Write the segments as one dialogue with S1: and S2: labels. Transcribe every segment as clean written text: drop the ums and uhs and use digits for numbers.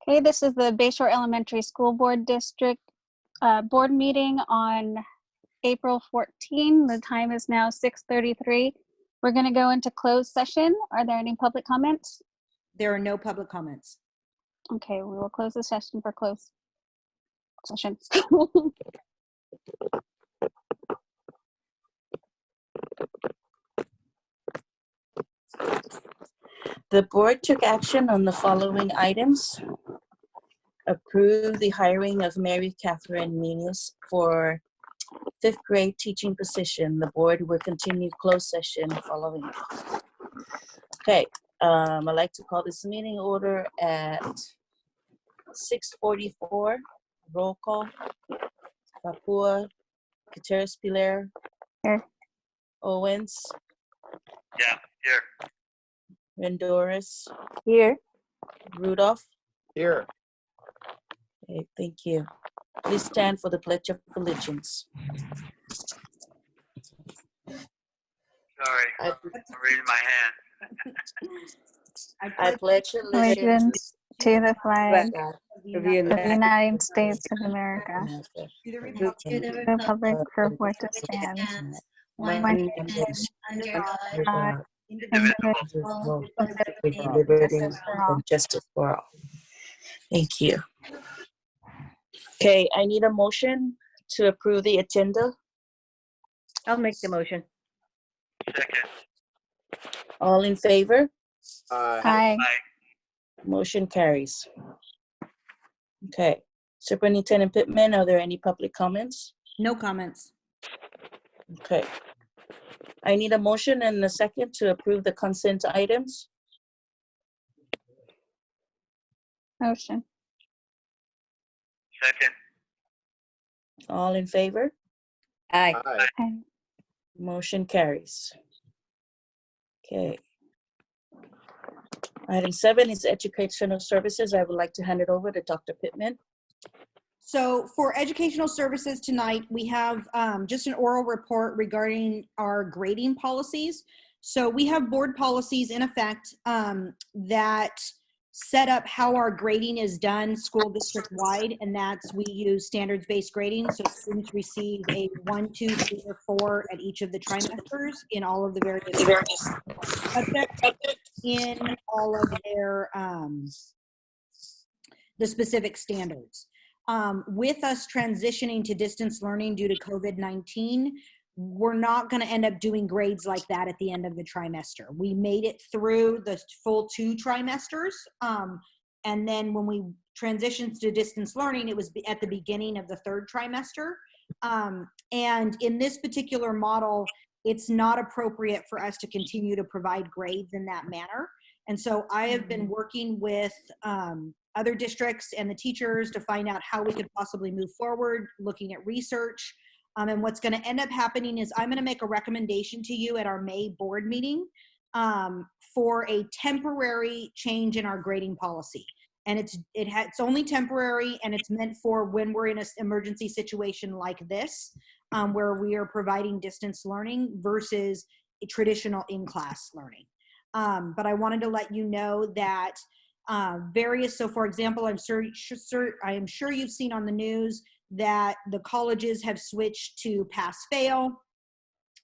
S1: Okay, this is the Bayshore Elementary School Board District board meeting on April 14. The time is now 6:33. We're going to go into closed session. Are there any public comments?
S2: There are no public comments.
S1: Okay, we will close the session for closed session.
S3: The board took action on the following items. Approve the hiring of Mary Catherine Muniz for 5th grade teaching position. The board will continue closed session following. Okay, I'd like to call this meeting order at 6:44. Roll call. Papua, Gutierrez-Pilar.
S1: Here.
S3: Owens.
S4: Yeah, here.
S3: Rendoris.
S1: Here.
S3: Rudolph.
S4: Here.
S3: Okay, thank you. Please stand for the Pledge of Allegiance.
S4: Sorry, I'm raising my hand.
S3: I pledge
S1: Allegiance to the flag
S3: God
S1: of the United States of America,
S2: To the
S3: and
S2: Republic
S1: the republic for which it stands, one nation,
S3: under
S1: God,
S3: God,
S4: Indivisible.
S3: with liberty and justice for all. Thank you. Okay, I need a motion to approve the agenda.
S5: I'll make the motion.
S4: Second.
S3: All in favor?
S1: Aye.
S3: Motion carries. Okay, Superintendent Pittman, are there any public comments?
S2: No comments.
S3: Okay. I need a motion and a second to approve the consent items.
S1: Motion.
S4: Second.
S3: All in favor?
S5: Aye.
S1: Aye.
S3: Motion carries. Okay. Item 7 is educational services. I would like to hand it over to Dr. Pittman.
S2: So for educational services tonight, we have just an oral report regarding our grading policies. So we have board policies in effect that set up how our grading is done school district wide, and that's we use standards-based grading. So students receive a 1, 2, 3, or 4 at each of the trimesters in all of the various subjects in all of their the specific standards. With us transitioning to distance learning due to COVID-19, we're not going to end up doing grades like that at the end of the trimester. We made it through the full 2 trimesters. And then when we transitioned to distance learning, it was at the beginning of the 3rd trimester. And in this particular model, it's not appropriate for us to continue to provide grades in that manner. And so I have been working with other districts and the teachers to find out how we could possibly move forward, looking at research. And what's going to end up happening is I'm going to make a recommendation to you at our May board meeting for a temporary change in our grading policy. And it's only temporary, and it's meant for when we're in an emergency situation like this, where we are providing distance learning versus a traditional in-class learning. But I wanted to let you know that so for example, I am sure you've seen on the news that the colleges have switched to pass-fail.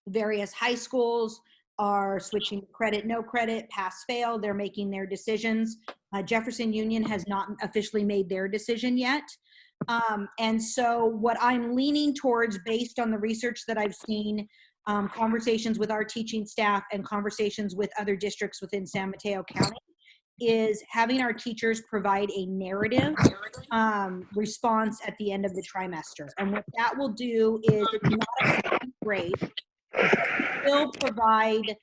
S2: Various high schools are switching to credit, no credit, pass-fail. They're making their decisions. Jefferson Union has not officially made their decision yet. And so what I'm leaning towards, based on the research that I've seen, conversations with our teaching staff and conversations with other districts within San Mateo County, is having our teachers provide a narrative response at the end of the trimester. And what that will do is it's not a complete grade. It will provide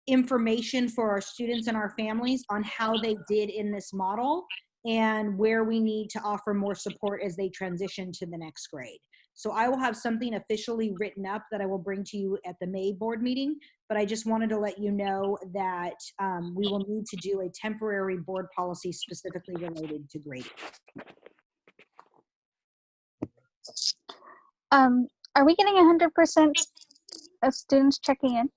S2: information for our students and our families on how they did in this model and where we need to offer more support as they transition to the next grade. So I will have something officially written up that I will bring to you at the May board meeting, but I just wanted to let you know that we will need to do a temporary board policy specifically related to grading.
S1: Are we getting 100% of students checking in?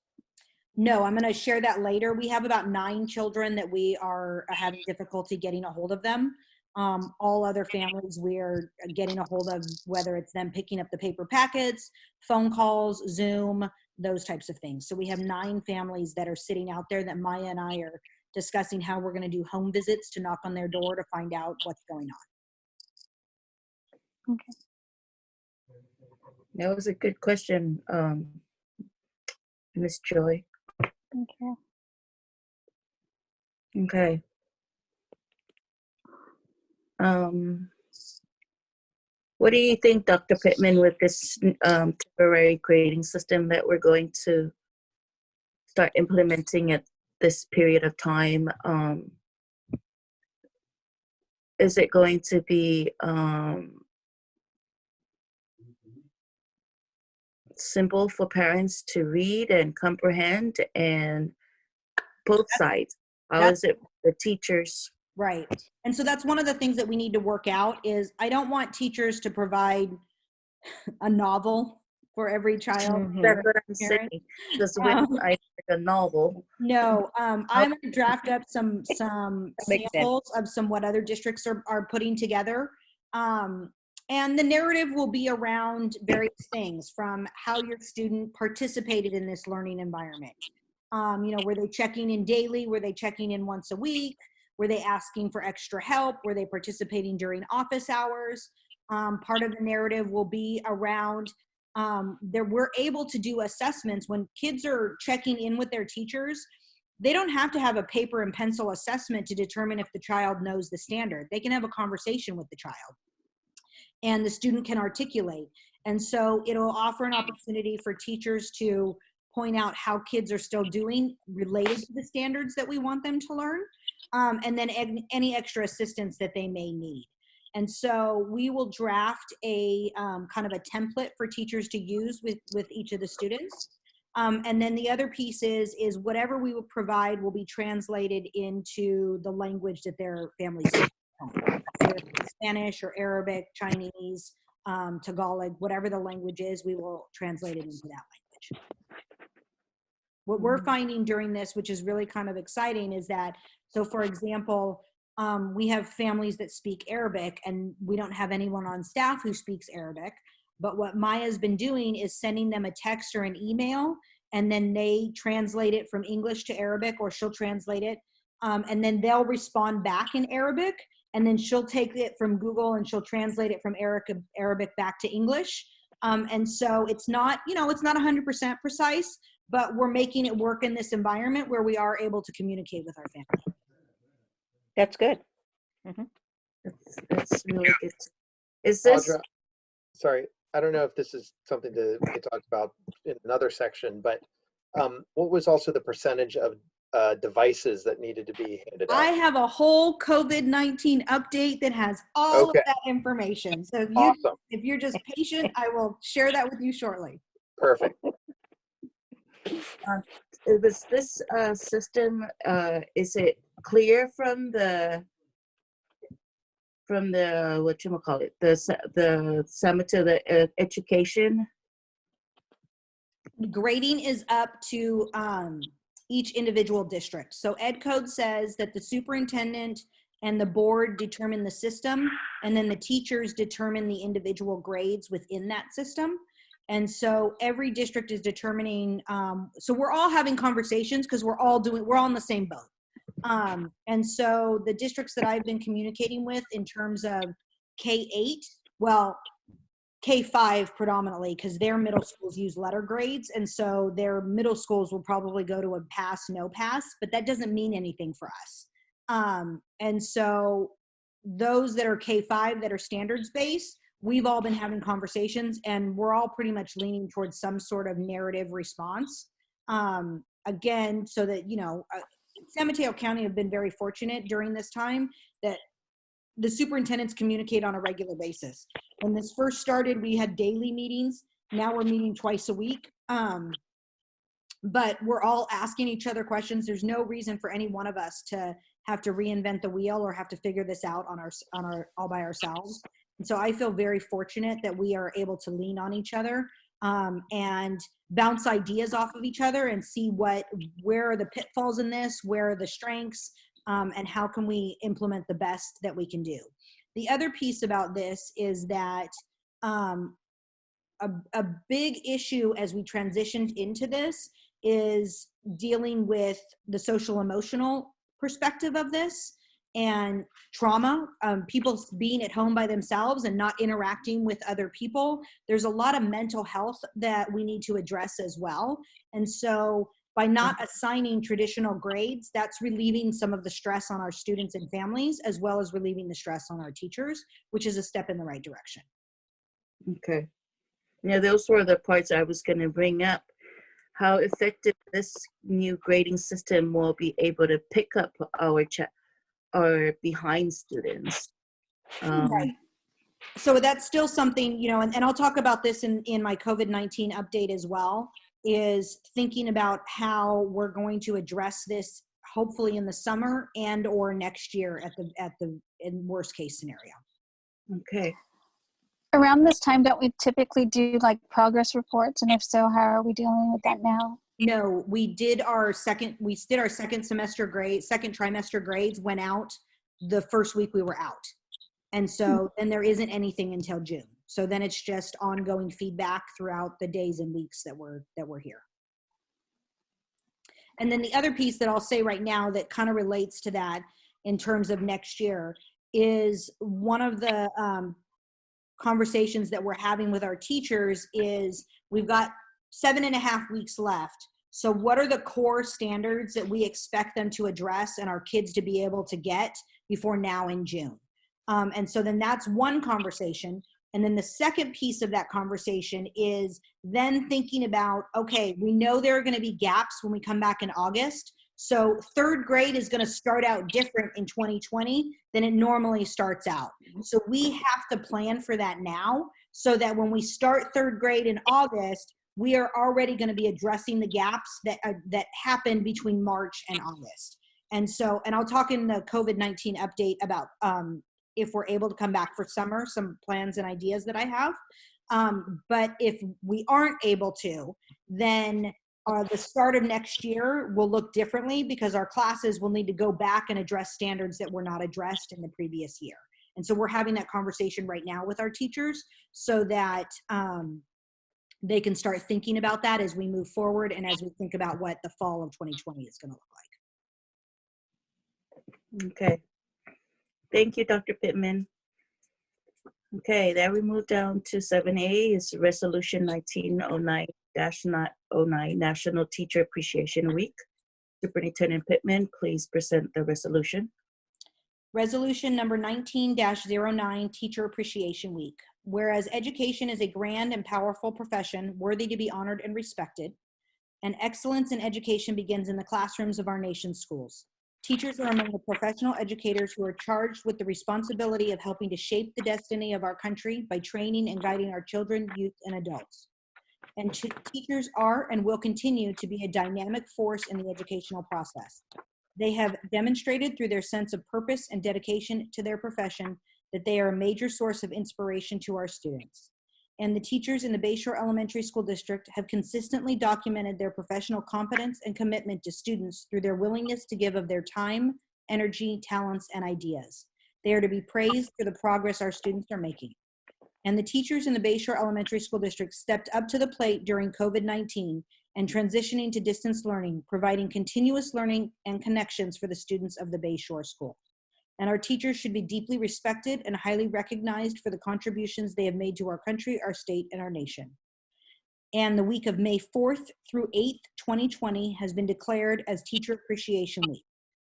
S2: No, I'm going to share that later. We have about 9 children that we are having difficulty getting a hold of them. All other families we're getting a hold of, whether it's them picking up the paper packets, phone calls, Zoom, those types of things. So we have 9 families that are sitting out there that Maya and I are discussing how we're going to do home visits to knock on their door to find out what's going on.
S1: Okay.
S3: That was a good question, Miss Joy.
S1: Okay.
S3: Okay. What do you think, Dr. Pittman, with this temporary grading system that we're going to start implementing at this period of time? Is it going to be simple for parents to read and comprehend, and both sides? How is it for the teachers?
S2: Right. And so that's one of the things that we need to work out is I don't want teachers to provide a novel for every child.
S3: That's what I'm saying. Just when I read a novel.
S2: No, I'm going to draft up some
S5: makes
S2: samples of what other districts are putting together. And the narrative will be around various things, from how your student participated in this learning environment. Were they checking in daily? Were they checking in once a week? Were they asking for extra help? Were they participating during office hours? Part of the narrative will be around we're able to do assessments when kids are checking in with their teachers. They don't have to have a paper and pencil assessment to determine if the child knows the standard. They can have a conversation with the child, and the student can articulate. And so it'll offer an opportunity for teachers to point out how kids are still doing related to the standards that we want them to learn, and then any extra assistance that they may need. And so we will draft a kind of a template for teachers to use with each of the students. And then the other piece is whatever we will provide will be translated into the language that their families speak at home. Whether it's Spanish or Arabic, Chinese, Tagalog, whatever the language is, we will translate it into that language. What we're finding during this, which is really kind of exciting, is that, so for example, we have families that speak Arabic, and we don't have anyone on staff who speaks Arabic. But what Maya's been doing is sending them a text or an email, and then they translate it from English to Arabic, or she'll translate it. And then they'll respond back in Arabic, and then she'll take it from Google and she'll translate it from Arabic back to English. And so it's not, it's not 100% precise, but we're making it work in this environment where we are able to communicate with our family.
S5: That's good.
S3: That's really good. Is this?
S6: Audra, sorry, I don't know if this is something to be talked about in another section, but what was also the percentage of devices that needed to be handed out?
S2: I have a whole COVID-19 update that has all of that information. So if you're just patient, I will share that with you shortly.
S6: Perfect.
S3: Was this system, is it clear from the whatchamacallit, the summit to the education?
S2: Grading is up to each individual district. So Ed Code says that the superintendent and the board determine the system, and then the teachers determine the individual grades within that system. And so every district is determining, so we're all having conversations because we're all in the same boat. And so the districts that I've been communicating with in terms of K-8, well, K-5 predominantly, because their middle schools use letter grades. And so their middle schools will probably go to a pass, no pass, but that doesn't mean anything for us. And so those that are K-5 that are standards based, we've all been having conversations, and we're all pretty much leaning towards some sort of narrative response. Again, so that, San Mateo County have been very fortunate during this time that the superintendents communicate on a regular basis. When this first started, we had daily meetings. Now we're meeting twice a week. But we're all asking each other questions. There's no reason for any one of us to have to reinvent the wheel or have to figure this out on our all by ourselves. And so I feel very fortunate that we are able to lean on each other and bounce ideas off of each other and see where are the pitfalls in this, where are the strengths, and how can we implement the best that we can do. The other piece about this is that a big issue as we transitioned into this is dealing with the social emotional perspective of this and trauma, people being at home by themselves and not interacting with other people. There's a lot of mental health that we need to address as well. And so by not assigning traditional grades, that's relieving some of the stress on our students and families, as well as relieving the stress on our teachers, which is a step in the right direction.
S3: Okay. Yeah, those were the parts I was going to bring up. How effective this new grading system will be able to pick up our behind students.
S2: Right. So that's still something, you know, and I'll talk about this in my COVID-19 update as well, is thinking about how we're going to address this hopefully in the summer and or next year in worst case scenario.
S3: Okay.
S1: Around this time, don't we typically do like progress reports? And if so, how are we dealing with that now?
S2: No, we did our second semester grade, second trimester grades went out the first week we were out. And so then there isn't anything until June. So then it's just ongoing feedback throughout the days and weeks that we're here. And then the other piece that I'll say right now that kind of relates to that in terms of next year is one of the conversations that we're having with our teachers is we've got 7.5 weeks left. So what are the core standards that we expect them to address and our kids to be able to get before now in June? And so then that's one conversation. And then the second piece of that conversation is then thinking about, okay, we know there are going to be gaps when we come back in August. So third grade is going to start out different in 2020 than it normally starts out. So we have to plan for that now so that when we start third grade in August, we are already going to be addressing the gaps that happened between March and August. And so, and I'll talk in the COVID-19 update about if we're able to come back for summer, some plans and ideas that I have. But if we aren't able to, then the start of next year will look differently because our classes will need to go back and address standards that were not addressed in the previous year. And so we're having that conversation right now with our teachers so that they can start thinking about that as we move forward and as we think about what the fall of 2020 is going to look like.
S3: Okay. Thank you, Dr. Pittman. Okay, then we move down to 7A is Resolution 1909-09, National Teacher Appreciation Week. Superintendent Pittman, please present the resolution.
S2: Resolution number 19-09, Teacher Appreciation Week. Whereas education is a grand and powerful profession worthy to be honored and respected, and excellence in education begins in the classrooms of our nation's schools. Teachers are among the professional educators who are charged with the responsibility of helping to shape the destiny of our country by training and guiding our children, youth, and adults. And teachers are and will continue to be a dynamic force in the educational process. They have demonstrated through their sense of purpose and dedication to their profession that they are a major source of inspiration to our students. And the teachers in the Bayshore Elementary School District have consistently documented their professional competence and commitment to students through their willingness to give of their time, energy, talents, and ideas. They are to be praised for the progress our students are making. And the teachers in the Bayshore Elementary School District stepped up to the plate during COVID-19 and transitioning to distance learning, providing continuous learning and connections for the students of the Bayshore School. And our teachers should be deeply respected and highly recognized for the contributions they have made to our country, our state, and our nation. And the week of May 4th through 8th, 2020 has been declared as Teacher Appreciation Week.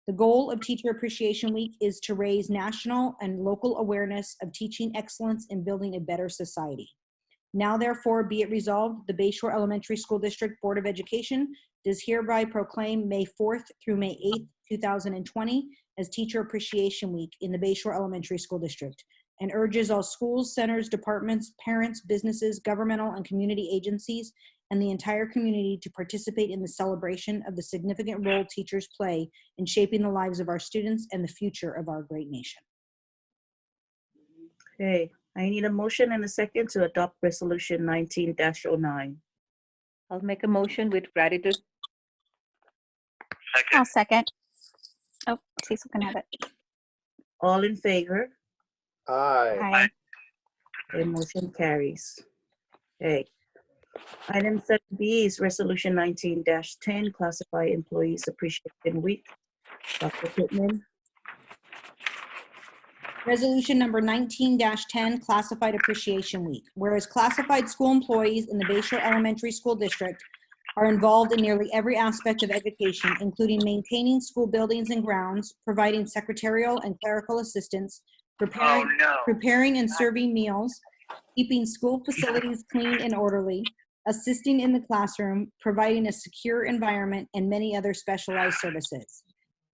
S2: The goal of Teacher Appreciation Week is to raise national and local awareness of teaching excellence in building a better society. Now, therefore, be it resolved, the Bayshore Elementary School District Board of Education does hereby proclaim May 4th through May 8th, 2020 as Teacher Appreciation Week in the Bayshore Elementary School District and urges all schools, centers, departments, parents, businesses, governmental and community agencies, and the entire community to participate in the celebration of the significant role teachers play in shaping the lives of our students and the future of our great nation.
S3: Okay, I need a motion and a second to adopt Resolution 19-09.
S5: I'll make a motion with gratitude.
S1: I'll second. Oh, Cecil can have it.
S3: All in favor?
S6: Aye.
S1: Aye.
S3: Okay, motion carries. Okay. Item 7B is Resolution 19-10, Classified Employees Appreciation Week. Dr. Pittman.
S2: Resolution number 19-10, Classified Appreciation Week. Whereas classified school employees in the Bayshore Elementary School District are involved in nearly every aspect of education, including maintaining school buildings and grounds, providing secretarial and clerical assistance,
S4: Oh, no.
S2: preparing and serving meals, keeping school facilities clean and orderly, assisting in the classroom, providing a secure environment, and many other specialized services.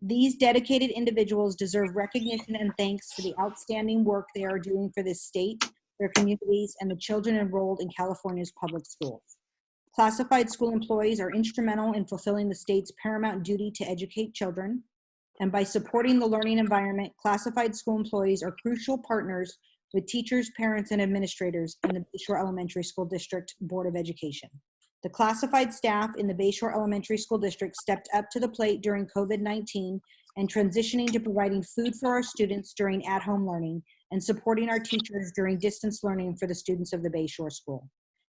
S2: These dedicated individuals deserve recognition and thanks for the outstanding work they are doing for this state, their communities, and the children enrolled in California's public schools. Classified school employees are instrumental in fulfilling the state's paramount duty to educate children, and by supporting the learning environment, classified school employees are crucial partners with teachers, parents, and administrators in the Bayshore Elementary School District Board of Education. The classified staff in the Bayshore Elementary School District stepped up to the plate during COVID-19 and transitioning to providing food for our students during at-home learning and supporting our teachers during distance learning for the students of the Bayshore School.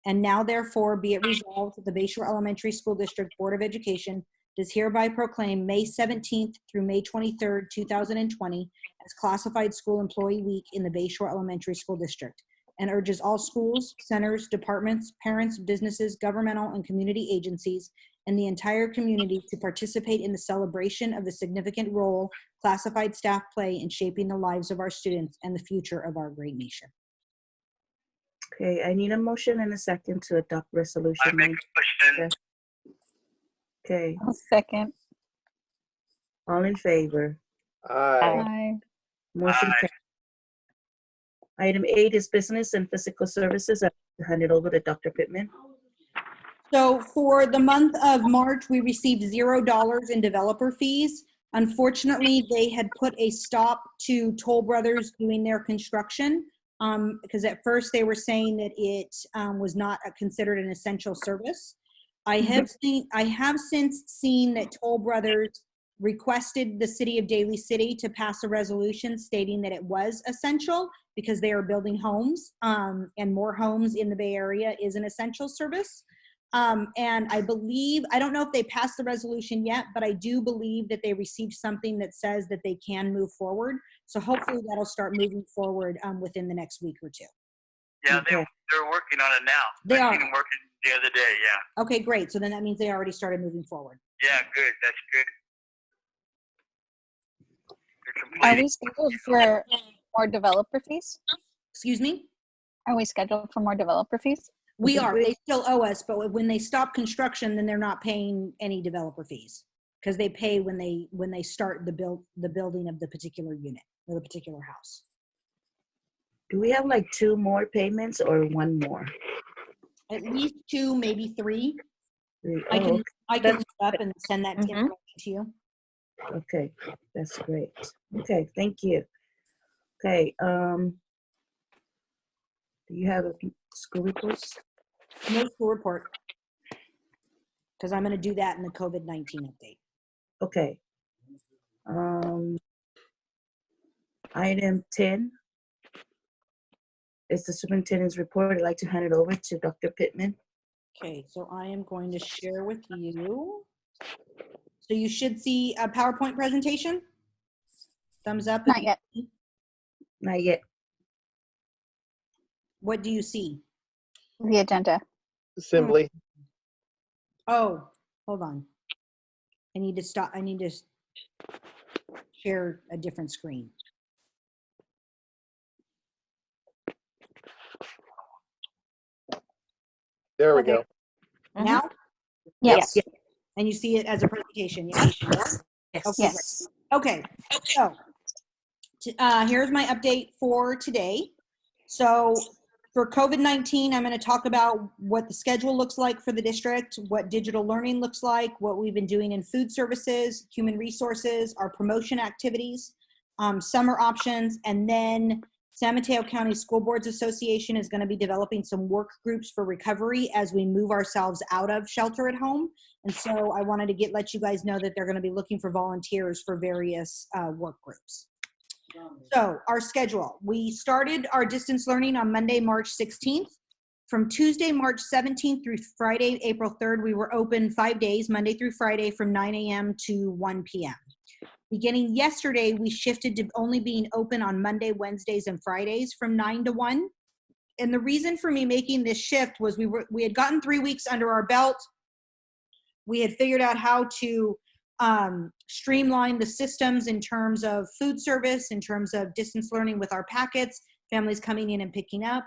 S2: And now, therefore, be it resolved that the Bayshore Elementary School District Board of Education does hereby proclaim May 17th through May 23rd, 2020 as Classified School Employee Week in the Bayshore Elementary School District, and urges all schools, centers, departments, parents, businesses, governmental and community agencies, and the entire community to participate in the celebration of the significant role classified staff play in shaping the lives of our students and the future of our great nation.
S3: Okay, I need a motion and a second to adopt
S4: I
S3: resolution.
S4: make a motion.
S3: Okay,
S1: I'll second.
S3: all in favor?
S6: Aye.
S1: Aye.
S3: Motion
S4: Aye.
S3: carries. Item 8 is Business and Physical Services. I hand it over to Dr. Pittman.
S2: So for the month of March, we received $0 in developer fees. Unfortunately, they had put a stop to Toll Brothers doing their construction because at first they were saying that it was not considered an essential service. I have since seen that Toll Brothers requested the city of Daly City to pass a resolution stating that it was essential because they are building homes and more homes in the Bay Area is an essential service. And I believe, I don't know if they passed the resolution yet, but I do believe that they received something that says that they can move forward. So hopefully that'll start moving forward within the next week or two.
S4: Yeah,
S3: Okay.
S4: they're working on it now.
S2: They
S4: I
S2: are.
S4: seen them working the other day, yeah.
S2: Okay, great. So then that means they already started moving forward.
S4: Yeah, good, that's good.
S1: Are
S4: They're
S1: we
S4: completing.
S1: scheduled for more developer fees?
S2: Excuse me?
S1: Are we scheduled for more developer fees?
S2: We are. They still owe us, but when they stop construction, then they're not paying any developer fees because they pay when they start the building of the particular unit or the particular house.
S3: Do we have like 2 more payments or 1 more?
S2: At least 2, maybe 3.
S3: 3.
S2: I can
S3: okay.
S2: look up and send that information to you.
S3: Okay, that's great. Okay, thank you. Okay, do you have a school reports?
S2: No school report because I'm going to do that in the COVID-19 update.
S3: Okay. Item 10 is the superintendent's report. I'd like to hand it over to Dr. Pittman.
S2: Okay, so I am going to share with you. So you should see a PowerPoint presentation. Thumbs up.
S1: Not yet.
S3: Not yet.
S2: What do you see?
S1: The agenda.
S6: Assembly.
S2: Oh, hold on. I need to stop. I need to share a different screen.
S6: There we
S1: Okay.
S6: go.
S2: Now?
S1: Yes.
S3: Yeah.
S2: And you see it as a presentation, yes?
S3: Yes.
S2: Okay.
S1: Yes.
S2: Okay, so here's my update for today. So for COVID-19, I'm going to talk about what the schedule looks like for the district, what digital learning looks like, what we've been doing in food services, human resources, our promotion activities, summer options, and then San Mateo County School Boards Association is going to be developing some work groups for recovery as we move ourselves out of shelter at home. And so I wanted to let you guys know that they're going to be looking for volunteers for various work groups. So our schedule, we started our distance learning on Monday, March 16th. From Tuesday, March 17th through Friday, April 3rd, we were open 5 days, Monday through Friday from 9 a.m. to 1 p.m. Beginning yesterday, we shifted to only being open on Monday, Wednesdays, and Fridays from 9 to 1. And the reason for me making this shift was we had gotten 3 weeks under our belt. We had figured out how to streamline the systems in terms of food service, in terms of distance learning with our packets, families coming in and picking up.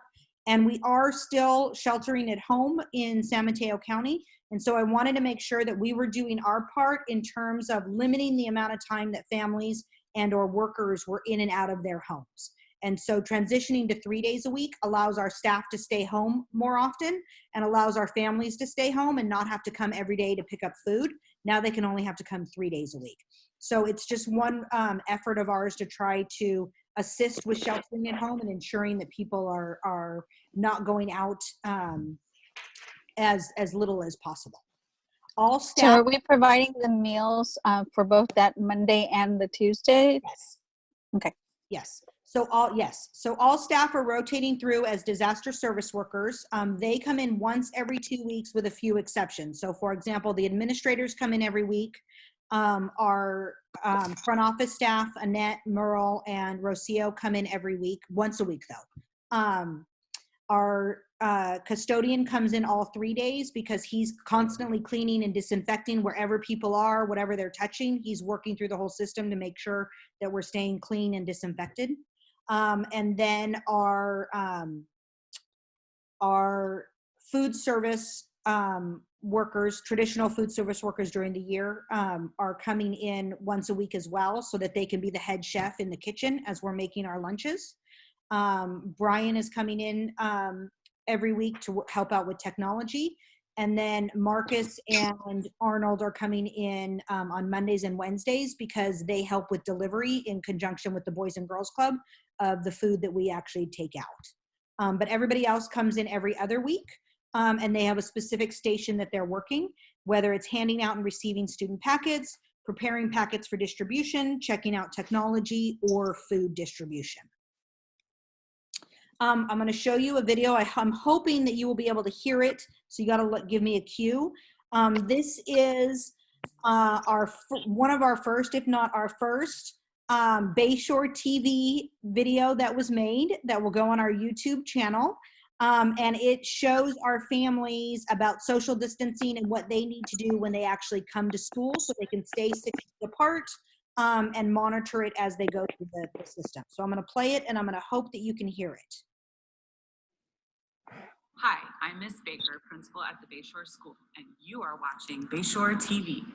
S2: And we are still sheltering at home in San Mateo County. And so I wanted to make sure that we were doing our part in terms of limiting the amount of time that families and or workers were in and out of their homes. And so transitioning to 3 days a week allows our staff to stay home more often and allows our families to stay home and not have to come every day to pick up food. Now they can only have to come 3 days a week. So it's just one effort of ours to try to assist with sheltering at home and ensuring that people are not going out as little as possible. All staff.
S1: So are we providing the meals for both that Monday and the Tuesday?
S2: Yes.
S1: Okay.
S2: Yes. So all staff are rotating through as disaster service workers. They come in once every 2 weeks with a few exceptions. So for example, the administrators come in every week. Our front office staff, Annette, Merle, and Rocio come in every week, once a week though. Our custodian comes in all 3 days because he's constantly cleaning and disinfecting wherever people are, whatever they're touching. He's working through the whole system to make sure that we're staying clean and disinfected. And then our food service workers, traditional food service workers during the year are coming in once a week as well so that they can be the head chef in the kitchen as we're making our lunches. Brian is coming in every week to help out with technology. And then Marcus and Arnold are coming in on Mondays and Wednesdays because they help with delivery in conjunction with the Boys and Girls Club of the food that we actually take out. But everybody else comes in every other week and they have a specific station that they're working, whether it's handing out and receiving student packets, preparing packets for distribution, checking out technology, or food distribution. I'm going to show you a video. I'm hoping that you will be able to hear it. So you got to give me a cue. This is one of our first, if not our first, Bayshore TV video that was made that will go on our YouTube channel. And it shows our families about social distancing and what they need to do when they actually come to school so they can stay 6 feet apart and monitor it as they go through the system. So I'm going to play it and I'm going to hope that you can hear it.
S7: Hi, I'm Miss Baker, principal at the Bayshore School, and you are watching Bayshore TV.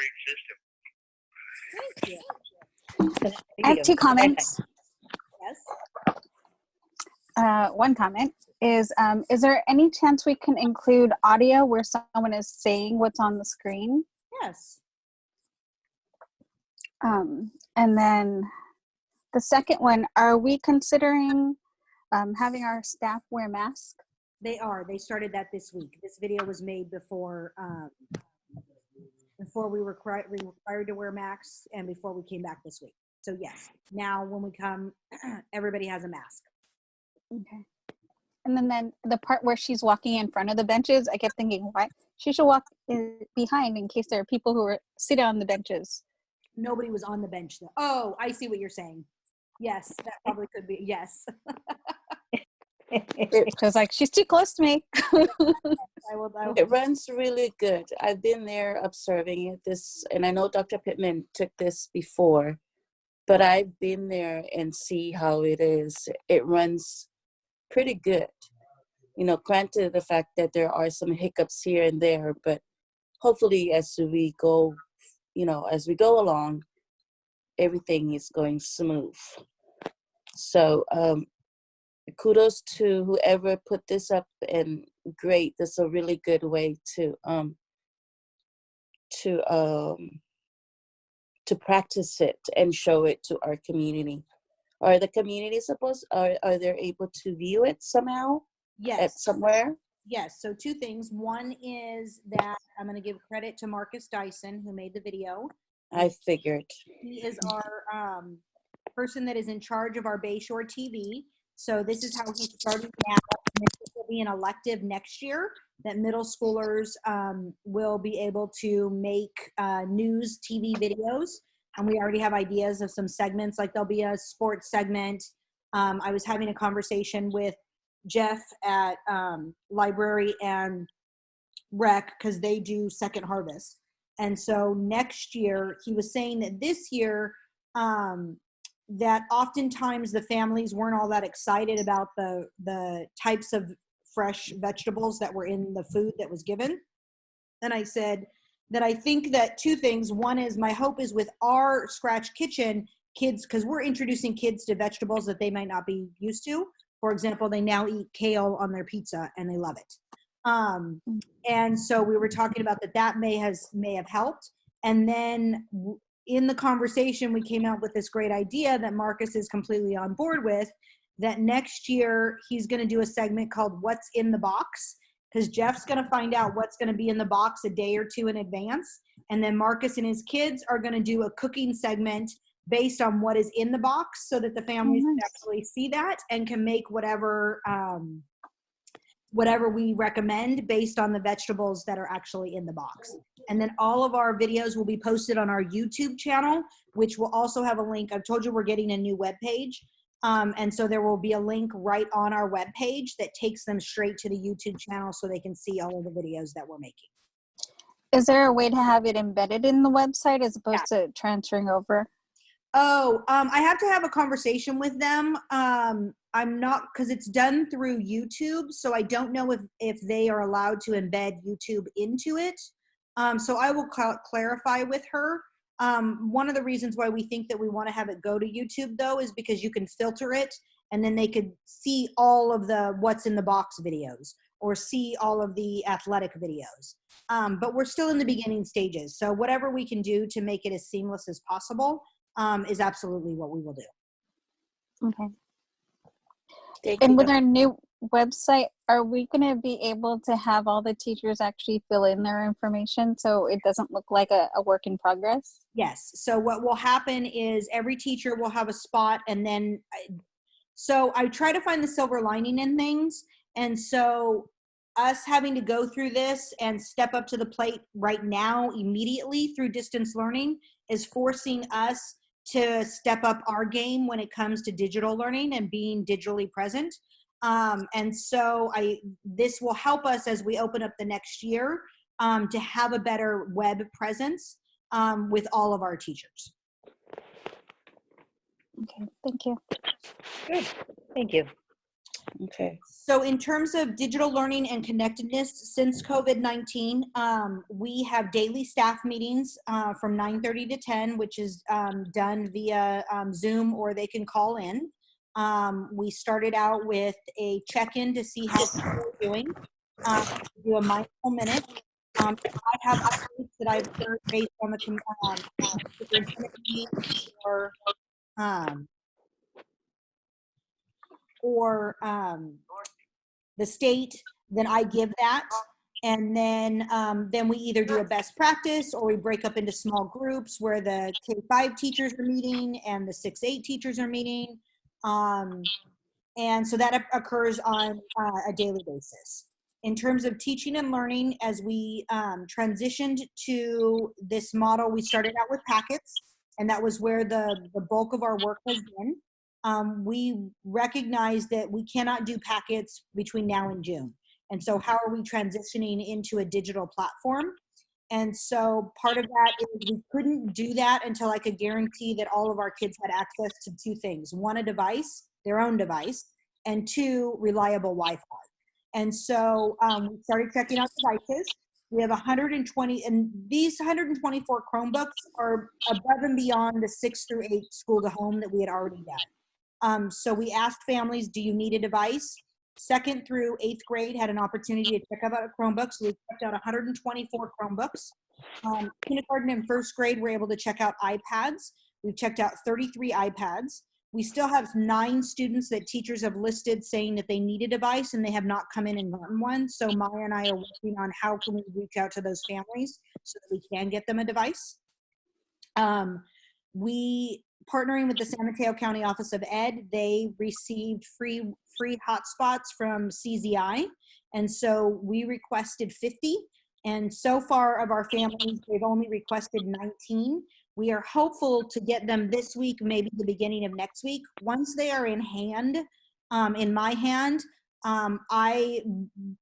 S4: great system.
S2: Thank you.
S1: I have two comments.
S2: Yes.
S1: One comment is there any chance we can include audio where someone is saying what's on the screen?
S2: Yes.
S1: And then the second one, are we considering having our staff wear masks?
S2: They are. They started that this week. This video was made before we were required to wear masks and before we came back this week. So yes, now when we come, everybody has a mask.
S1: Okay. And then the part where she's walking in front of the benches, I kept thinking, what? She should walk behind in case there are people who are sitting on the benches.
S2: Nobody was on the bench though. Oh, I see what you're saying. Yes, that probably could be. Yes.
S1: Because like, she's too close to me.
S2: I will.
S3: It runs really good. I've been there observing it. And I know Dr. Pittman took this before, but I've been there and see how it is. It runs pretty good. You know, granted the fact that there are some hiccups here and there, but hopefully as we go along, everything is going smooth. So kudos to whoever put this up, and great. This is a really good way to practice it and show it to our community. Are the community are they able to view it somehow?
S2: Yes.
S3: Somewhere?
S2: Yes. So two things. One is that I'm going to give credit to Marcus Dyson, who made the video.
S3: I figured.
S2: He is our person that is in charge of our Bayshore TV. So this is how he's starting now. This will be an elective next year that middle schoolers will be able to make news TV videos. And we already have ideas of some segments, like there'll be a sports segment. I was having a conversation with Jeff at Library and Rec because they do Second Harvest. And so next year, he was saying that this year, that oftentimes the families weren't all that excited about the types of fresh vegetables that were in the food that was given. And I said that I think that two things. One is my hope is with our Scratch Kitchen kids, because we're introducing kids to vegetables that they might not be used to. For example, they now eat kale on their pizza and they love it. And so we were talking about that may have helped. And then in the conversation, we came out with this great idea that Marcus is completely on board with, that next year he's going to do a segment called What's in the Box, because Jeff's going to find out what's going to be in the box a day or two in advance. And then Marcus and his kids are going to do a cooking segment based on what is in the box so that the families can actually see that and can make whatever we recommend based on the vegetables that are actually in the box. And then all of our videos will be posted on our YouTube channel, which will also have a link. I've told you we're getting a new webpage. And so there will be a link right on our webpage that takes them straight to the YouTube channel so they can see all of the videos that we're making.
S1: Is there a way to have it embedded in the website as opposed to transferring over?
S2: Oh, I have to have a conversation with them. I'm not, because it's done through YouTube, so I don't know if they are allowed to embed YouTube into it. So I will clarify with her. One of the reasons why we think that we want to have it go to YouTube, though, is because you can filter it, and then they could see all of the what's in the box videos or see all of the athletic videos. But we're still in the beginning stages. So whatever we can do to make it as seamless as possible is absolutely what we will do.
S1: Okay. And with our new website, are we going to be able to have all the teachers actually fill in their information so it doesn't look like a work in progress?
S2: Yes. So what will happen is every teacher will have a spot, and then so I try to find the silver lining in things. And so us having to go through this and step up to the plate right now immediately through distance learning is forcing us to step up our game when it comes to digital learning and being digitally present. And so this will help us as we open up the next year to have a better web presence with all of our teachers.
S1: Okay, thank you.
S5: Good, thank you.
S3: Okay.
S2: So in terms of digital learning and connectedness, since COVID-19, we have daily staff meetings from 9:30 to 10, which is done via Zoom, or they can call in. We started out with a check-in to see how people are doing. Do a mindful minute. I have updates that I've heard based on the superintendent meeting or the state, then I give that. And then we either do a best practice or we break up into small groups where the K-5 teachers are meeting and the 6-8 teachers are meeting. And so that occurs on a daily basis. In terms of teaching and learning, as we transitioned to this model, we started out with packets, and that was where the bulk of our work has been. We recognize that we cannot do packets between now and June. And so how are we transitioning into a digital platform? And so part of that is we couldn't do that until I could guarantee that all of our kids had access to two things. One, a device, their own device, and two, reliable Wi-Fi. And so we started checking out devices. We have 120, and these 124 Chromebooks are above and beyond the 6 through 8 school to home that we had already done. So we asked families, do you need a device? 2nd through 8th grade had an opportunity to check out a Chromebook, so we checked out 124 Chromebooks. Kindergarten and 1st grade were able to check out iPads. We've checked out 33 iPads. We still have 9 students that teachers have listed saying that they need a device and they have not come in and gotten one. So Maya and I are working on how can we reach out to those families so that we can get them a device. We partnering with the San Mateo County Office of Ed, they received free hotspots from CZI. And so we requested 50. And so far of our families, they've only requested 19. We are hopeful to get them this week, maybe the beginning of next week. Once they are in hand, in my hand, I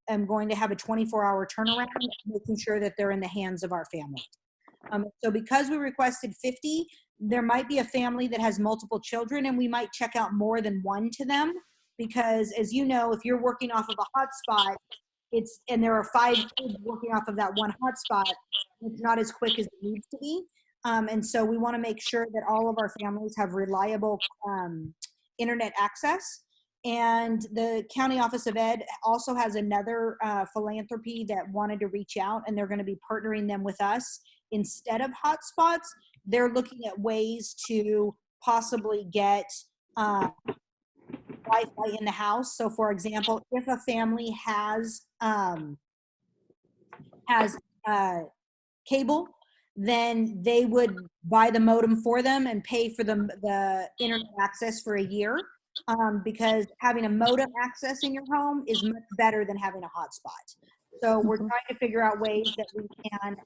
S2: am going to have a 24-hour turnaround, making sure that they're in the hands of our family. So because we requested 50, there might be a family that has multiple children, and we might check out more than one to them, because as you know, if you're working off of a hotspot, and there are 5 kids working off of that one hotspot, it's not as quick as it needs to be. And so we want to make sure that all of our families have reliable internet access. And the County Office of Ed also has another philanthropy that wanted to reach out, and they're going to be partnering them with us. Instead of hotspots, they're looking at ways to possibly get Wi-Fi in the house. So for example, if a family has cable, then they would buy the modem for them and pay for the internet access for a year, because having a modem access in your home is much better than having a hotspot. So we're trying to figure out ways that we can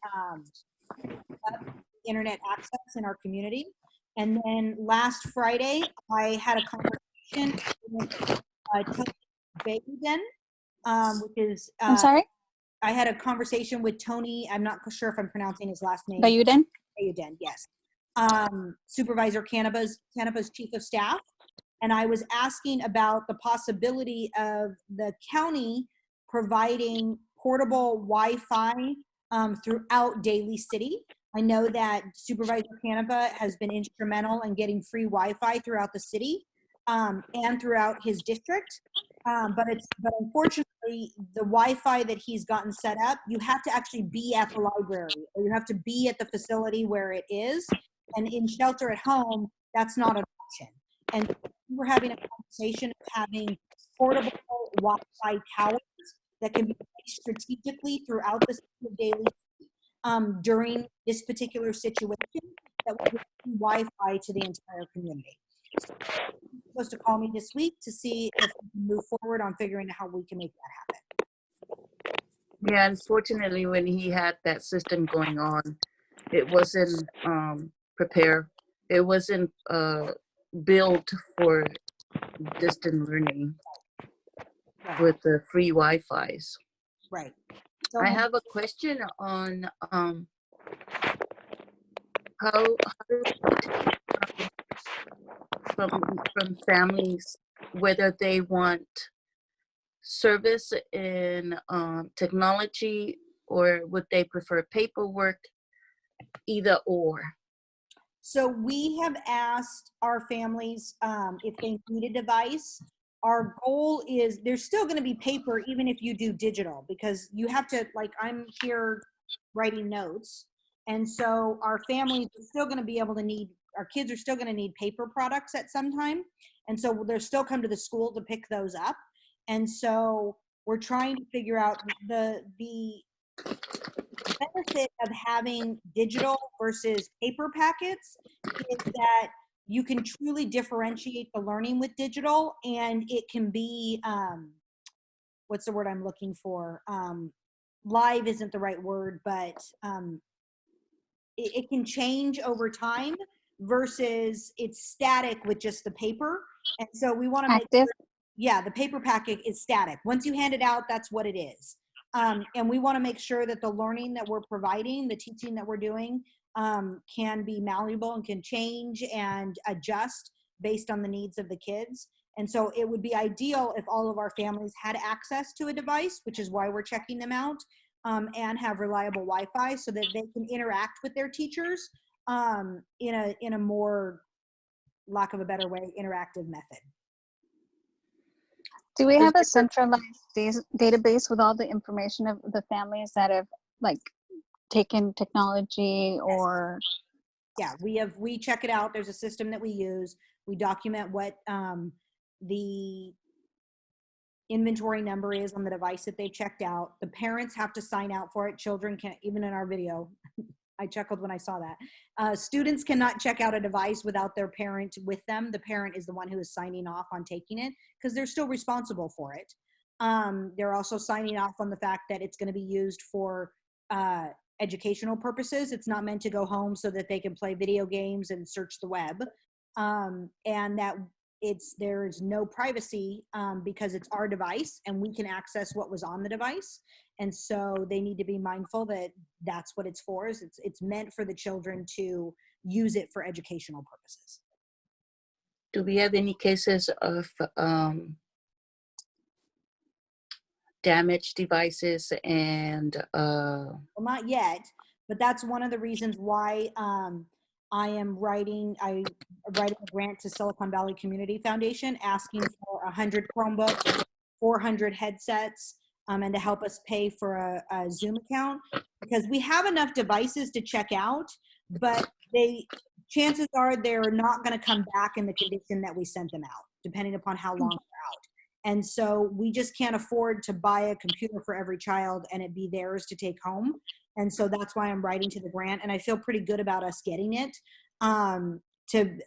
S2: up internet access in our community. And then last Friday, I had a conversation with Tony Bayshore, which is
S1: I'm sorry?
S2: I had a conversation with Tony. I'm not sure if I'm pronouncing his last name.
S1: Bayuden?
S2: Bayuden, yes. Supervisor Canepa's chief of staff. And I was asking about the possibility of the county providing portable Wi-Fi throughout Daly City. I know that Supervisor Canepa has been instrumental in getting free Wi-Fi throughout the city and throughout his district. But unfortunately, the Wi-Fi that he's gotten set up, you have to actually be at the library, or you have to be at the facility where it is. And in shelter at home, that's not an option. And we're having a conversation of having portable Wi-Fi towers that can be placed strategically throughout the city of Daly during this particular situation that will bring Wi-Fi to the entire community. So he's supposed to call me this week to see if we can move forward on figuring out how we can make that happen.
S3: Yeah, unfortunately, when he had that system going on, it wasn't prepared. It wasn't built for distant learning with the free Wi-Fi's.
S2: Right. So
S3: I have a question on how from families whether they want service in technology, or would they prefer paperwork? Either or.
S2: So we have asked our families if they need a device. Our goal is there's still going to be paper even if you do digital, because you have to, like, I'm here writing notes. And so our families are still going to be able to need, our kids are still going to need paper products at some time. And so they'll still come to the school to pick those up. And so we're trying to figure out the benefit of having digital versus paper packets is that you can truly differentiate the learning with digital, and it can be, what's the word I'm looking for? Live isn't the right word, but it can change over time versus it's static with just the paper. And so we want to make
S1: Active.
S2: sure, yeah, the paper packet is static. Once you hand it out, that's what it is. And we want to make sure that the learning that we're providing, the teaching that we're doing, can be malleable and can change and adjust based on the needs of the kids. And so it would be ideal if all of our families had access to a device, which is why we're checking them out, and have reliable Wi-Fi so that they can interact with their teachers in a more, lack of a better way, interactive method.
S1: Do we have a centralized database with all the information of the families that have like taken technology or?
S2: Yeah, we check it out. There's a system that we use. We document what the inventory number is on the device that they've checked out. The parents have to sign out for it. Children can't, even in our video. I chuckled when I saw that. Students cannot check out a device without their parent with them. The parent is the one who is signing off on taking it because they're still responsible for it. They're also signing off on the fact that it's going to be used for educational purposes. It's not meant to go home so that they can play video games and search the web. And that there's no privacy because it's our device and we can access what was on the device. And so they need to be mindful that that's what it's for. Is it's meant for the children to use it for educational purposes.
S3: Do we have any cases of damaged devices and
S2: Well, not yet, but that's one of the reasons why I am writing a grant to Silicon Valley Community Foundation asking for 100 Chromebooks, 400 headsets, and to help us pay for a Zoom account, because we have enough devices to check out, but chances are they're not going to come back in the condition that we sent them out, depending upon how long they're out. And so we just can't afford to buy a computer for every child and it be theirs to take home. And so that's why I'm writing to the grant, and I feel pretty good about us getting it. And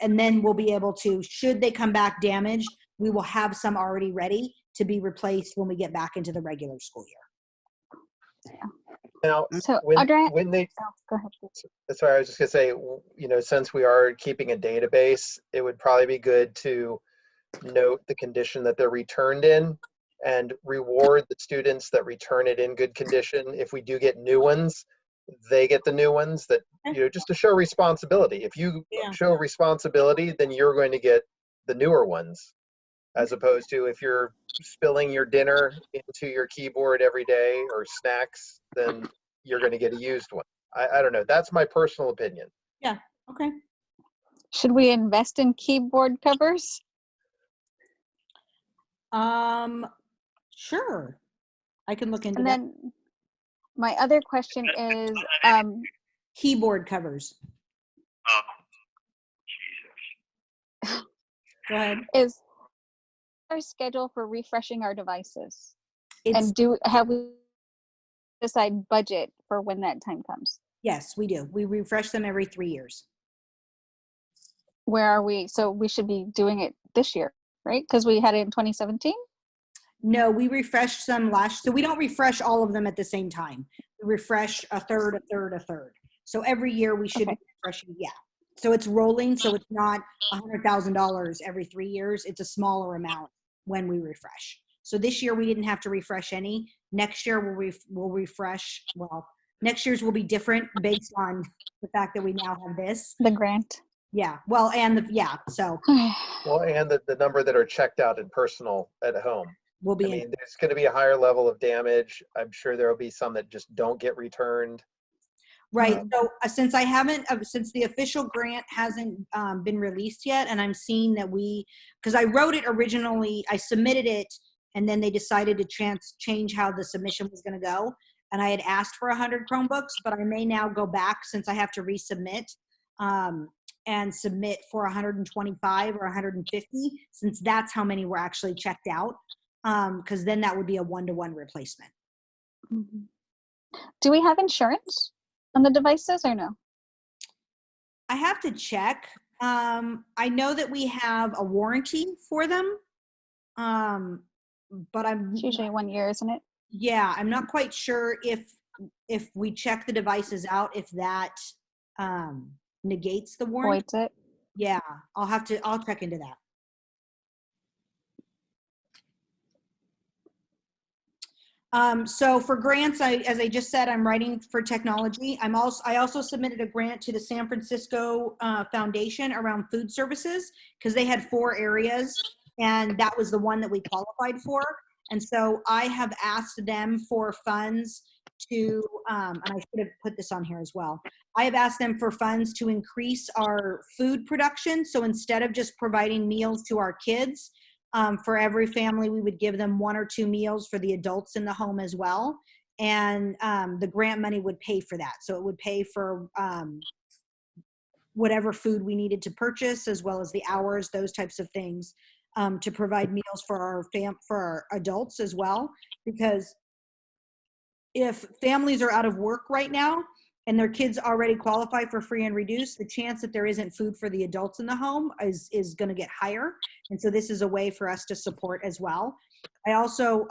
S2: then we'll be able to, should they come back damaged, we will have some already ready to be replaced when we get back into the regular school year.
S6: Now,
S1: So
S6: when they,
S1: go ahead, please.
S6: sorry, I was just gonna say, you know, since we are keeping a database, it would probably be good to note the condition that they're returned in and reward the students that return it in good condition. If we do get new ones, they get the new ones, that, you know, just to show responsibility. If you show responsibility, then you're going to get the newer ones, as opposed to if you're spilling your dinner into your keyboard every day or snacks, then you're going to get a used one. I don't know. That's my personal opinion.
S2: Yeah. Okay.
S1: Should we invest in keyboard covers?
S2: Sure. I can look into
S1: And
S2: that.
S1: then my other question is,
S2: Keyboard covers.
S4: Oh, Jesus.
S2: Go ahead.
S1: is our schedule for refreshing our devices?
S2: It's,
S1: And have we decide budget for when that time comes?
S2: yes, we do. We refresh them every 3 years.
S1: Where are we? So we should be doing it this year, right? Because we had it in 2017.
S2: No, we refreshed some so we don't refresh all of them at the same time. We refresh a third. So every year we should be refreshing. Yeah. So it's rolling. So it's not $100,000 every 3 years. It's a smaller amount when we refresh. So this year we didn't have to refresh any. Next year we'll refresh. Well, next year's will be different based on the fact that we now have this.
S1: The grant.
S2: Yeah. Well, and so.
S6: Well, and the number that are checked out in personal at home.
S2: will
S6: I
S2: be in.
S6: mean, there's going to be a higher level of damage. I'm sure there will be some that just don't get returned.
S2: Right. So since I haven't, since the official grant hasn't been released yet, and I'm seeing that because I wrote it originally, I submitted it, and then they decided to change how the submission was going to go. And I had asked for 100 Chromebooks, but I may now go back since I have to resubmit and submit for 125 or 150, since that's how many were actually checked out. Because then that would be a one-to-one replacement.
S1: Mhm. Do we have insurance on the devices or no?
S2: I have to check. I know that we have a warranty for them, but
S1: It's usually 1 year, isn't it?
S2: yeah, I'm not quite sure if we check the devices out, if that negates the warranty.
S1: Voids it.
S2: Yeah, I'll check into that. So for grants, as I just said, I'm writing for technology. I also submitted a grant to the San Francisco Foundation around food services, because they had 4 areas, and that was the one that we qualified for. And so I have asked them for funds to, and I should have put this on here as well. I have asked them for funds to increase our food production. So instead of just providing meals to our kids, for every family, we would give them 1 or 2 meals for the adults in the home as well. And the grant money would pay for that. So it would pay for whatever food we needed to purchase, as well as the hours, those types of things, to provide meals for our adults as well. Because if families are out of work right now and their kids already qualify for free and reduced, the chance that there isn't food for the adults in the home is going to get higher. And so this is a way for us to support as well. I also,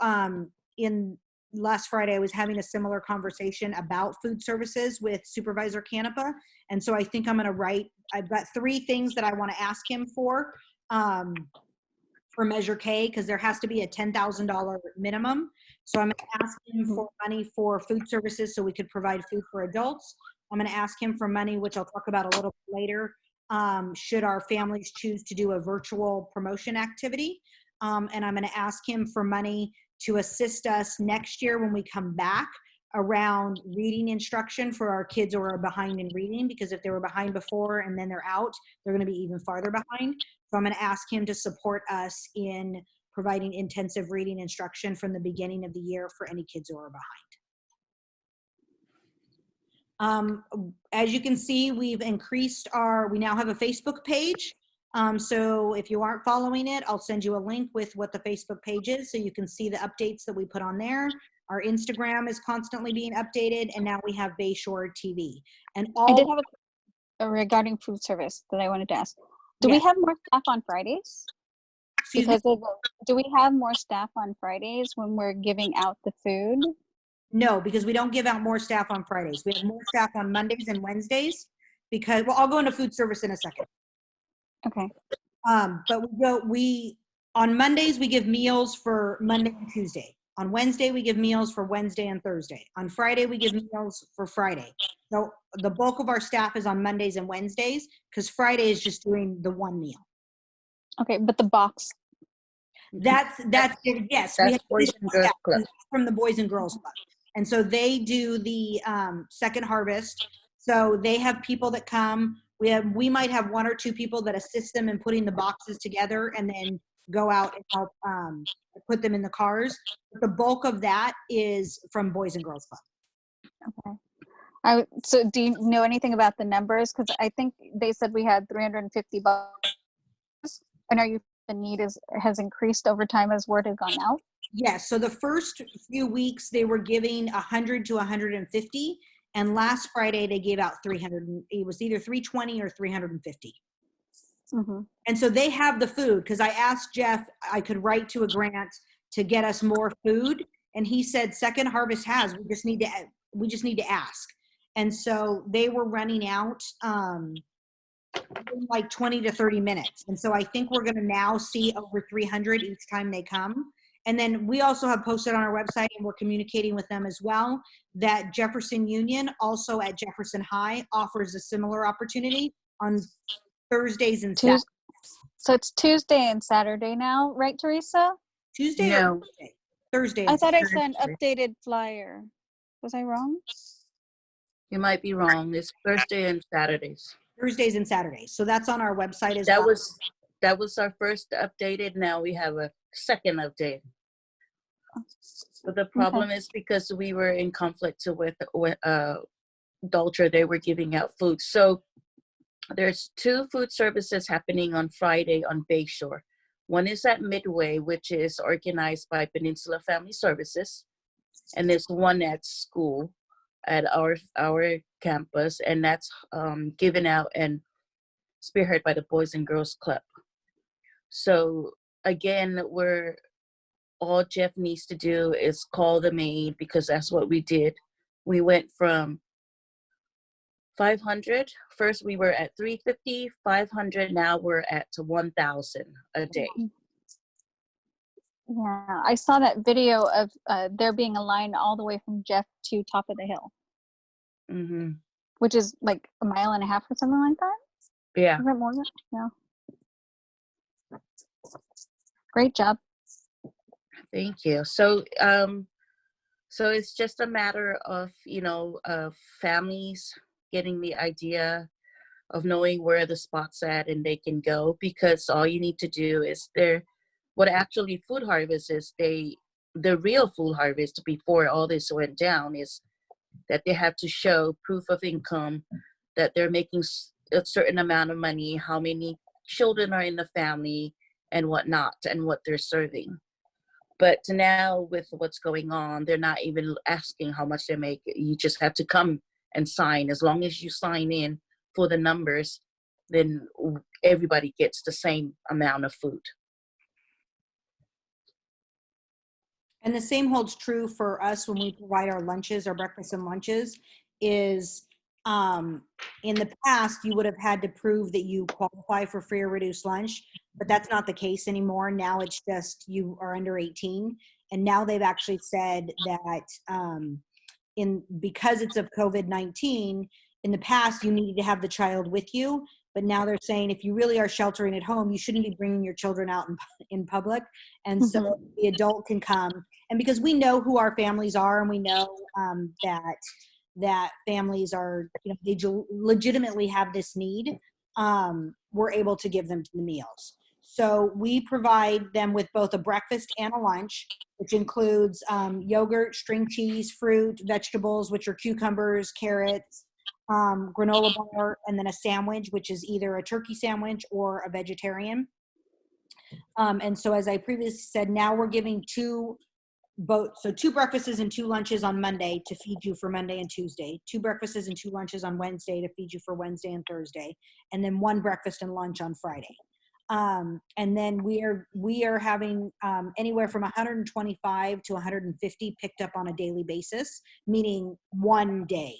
S2: in last Friday, I was having a similar conversation about food services with Supervisor Canepa. And so I think I'm going to write, I've got 3 things that I want to ask him for Measure K, because there has to be a $10,000 minimum. So I'm going to ask him for money for food services so we could provide food for adults. I'm going to ask him for money, which I'll talk about a little bit later, should our families choose to do a virtual promotion activity. And I'm going to ask him for money to assist us next year when we come back around reading instruction for our kids who are behind in reading, because if they were behind before and then they're out, they're going to be even farther behind. So I'm going to ask him to support us in providing intensive reading instruction from the beginning of the year for any kids who are behind. As you can see, we've increased we now have a Facebook page. So if you aren't following it, I'll send you a link with what the Facebook page is so you can see the updates that we put on there. Our Instagram is constantly being updated, and now we have Bayshore TV. And
S1: I did have a regarding food service that I wanted to ask. Do we have more staff on Fridays?
S2: Excuse me?
S1: Do we have more staff on Fridays when we're giving out the food?
S2: No, because we don't give out more staff on Fridays. We have more staff on Mondays and Wednesdays because, well, I'll go into food service in a second.
S1: Okay.
S2: But on Mondays, we give meals for Monday and Tuesday. On Wednesday, we give meals for Wednesday and Thursday. On Friday, we give meals for Friday. So the bulk of our staff is on Mondays and Wednesdays, because Friday is just doing the 1 meal.
S1: Okay, but the box.
S2: That's it. Yes, we have
S3: Boys and Girls Club.
S2: from the Boys and Girls Club, and so they do the second harvest. So they have people that come. We might have 1 or 2 people that assist them in putting the boxes together, and then go out and help put them in the cars. But the bulk of that is from Boys and Girls Club.
S1: Okay. So do you know anything about the numbers? Because I think they said we had 350 boxes. And the need has increased over time as word has gone out?
S2: Yes. So the first few weeks they were giving 100 to 150, and last Friday they gave out 300. It was either 320 or 350.
S1: Mm-hmm.
S2: And so they have the food, because I asked Jeff I could write to a grant to get us more food, and he said Second Harvest has. We just need to ask. And so they were running out in like 20 to 30 minutes. And so I think we're going to now see over 300 each time they come. And then we also have posted on our website, and we're communicating with them as well, that Jefferson Union, also at Jefferson High, offers a similar opportunity on Thursdays and Saturdays.
S1: So it's Tuesday and Saturday now, right, Teresa?
S2: Tuesday or
S3: No,
S2: Thursday? Thursday.
S1: I thought I saw an
S3: Thursday.
S1: updated flyer. Was I wrong?
S3: You might be wrong. It's Thursday and Saturdays.
S2: Thursdays and Saturdays. So that's on our website as
S3: That
S2: well.
S3: was our first updated. Now we have a second update. But the problem is because we were in conflict with Dolce, they were giving out food. So there's 2 food services happening on Friday on Bayshore. One is at Midway, which is organized by Peninsula Family Services, and there's one at school at our campus, and that's given out and spearheaded by the Boys and Girls Club. So again, all Jeff needs to do is call the maid, because that's what we did. We went from 500. First we were at 350, 500. Now we're at 1,000 a day.
S1: Yeah, I saw that video of there being a line all the way from Jeff to top of the hill,
S3: Mm-hmm.
S1: which is like a mile and a half or something like that.
S3: Yeah.
S1: Is that more than? Yeah. Great job.
S3: Thank you. So it's just a matter of, families getting the idea of knowing where the spot's at and they can go, because all you need to do is what actually food harvest is, the real food harvest before all this went down is that they have to show proof of income, that they're making a certain amount of money, how many children are in the family and whatnot, and what they're serving. But now with what's going on, they're not even asking how much they make. You just have to come and sign. As long as you sign in for the numbers, then everybody gets the same amount of food.
S2: And the same holds true for us when we provide our lunches, our breakfast and lunches, is in the past, you would have had to prove that you qualify for free or reduced lunch, but that's not the case anymore. Now it's just you are under 18. And now they've actually said that because it's of COVID-19, in the past, you needed to have the child with you. But now they're saying if you really are sheltering at home, you shouldn't be bringing your children out in public. And so the adult can come. And because we know who our families are, and we know that families are, they legitimately have this need, we're able to give them the meals. So we provide them with both a breakfast and a lunch, which includes yogurt, string cheese, fruit, vegetables, which are cucumbers, carrots, granola bar, and then a sandwich, which is either a turkey sandwich or a vegetarian. And so as I previously said, now we're giving 2 breakfasts and 2 lunches on Monday to feed you for Monday and Tuesday, 2 breakfasts and 2 lunches on Wednesday to feed you for Wednesday and Thursday, and then 1 breakfast and lunch on Friday. And then we are having anywhere from 125 to 150 picked up on a daily basis, meaning one day.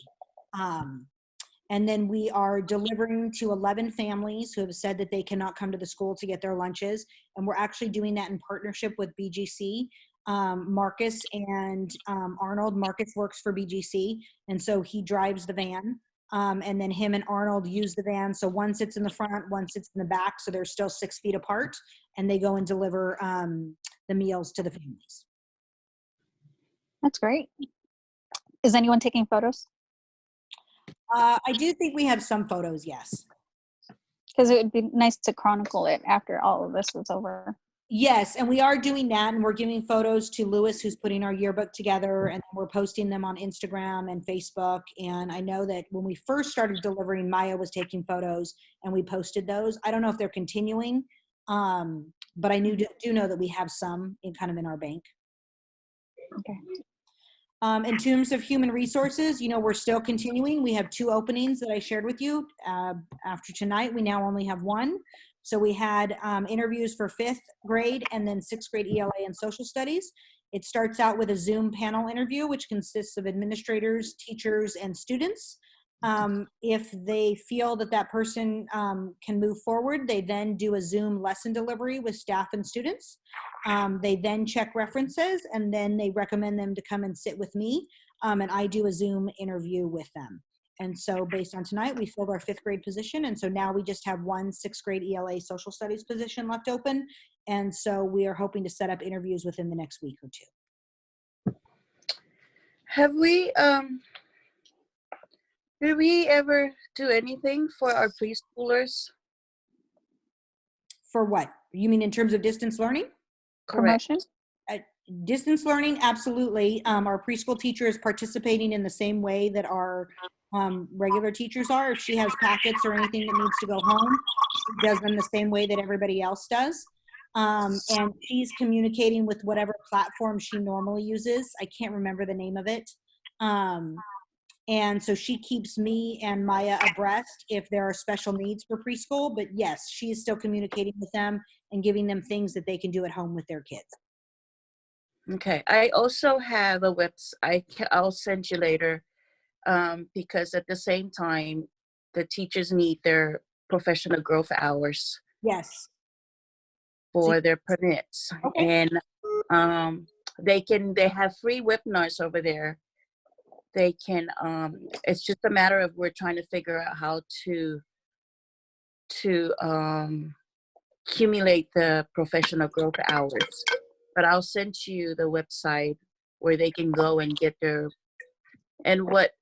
S2: And then we are delivering to 11 families who have said that they cannot come to the school to get their lunches. And we're actually doing that in partnership with BGC. Marcus and Arnold. Marcus works for BGC, and so he drives the van. And then him and Arnold use the van. So one sits in the front, one sits in the back. So they're still 6 feet apart, and they go and deliver the meals to the families.
S1: That's great. Is anyone taking photos?
S2: I do think we have some photos, yes.
S1: Because it would be nice to chronicle it after all of this is over.
S2: Yes, and we are doing that, and we're giving photos to Lewis, who's putting our yearbook together, and we're posting them on Instagram and Facebook. And I know that when we first started delivering, Maya was taking photos, and we posted those. I don't know if they're continuing, but I do know that we have some in our bank.
S1: Okay.
S2: In terms of human resources, we're still continuing. We have 2 openings that I shared with you. After tonight, we now only have 1. So we had interviews for 5th grade and then 6th grade ELA and social studies. It starts out with a Zoom panel interview, which consists of administrators, teachers, and students. If they feel that person can move forward, they then do a Zoom lesson delivery with staff and students. They then check references, and then they recommend them to come and sit with me, and I do a Zoom interview with them. And so based on tonight, we filled our 5th grade position. And so now we just have one 6th grade ELA social studies position left open. And so we are hoping to set up interviews within the next week or 2.
S3: Have we, did we ever do anything for our preschoolers?
S2: For what? You mean in terms of distance learning?
S3: Correct.
S1: Promotion?
S2: Distance learning, absolutely. Our preschool teacher is participating in the same way that our regular teachers are. If she has packets or anything that needs to go home, she does them the same way that everybody else does. And she's communicating with whatever platform she normally uses. I can't remember the name of it. And so she keeps me and Maya abreast if there are special needs for preschool. But yes, she is still communicating with them and giving them things that they can do at home with their kids.
S3: Okay. I also have a website. I'll send you later, because at the same time, the teachers need their professional growth hours
S2: Yes.
S3: for their permits.
S2: Okay.
S3: And they have free webinars over there. They can, it's just a matter of we're trying to figure out how to accumulate the professional growth hours. But I'll send you the website where they can go and get their, and what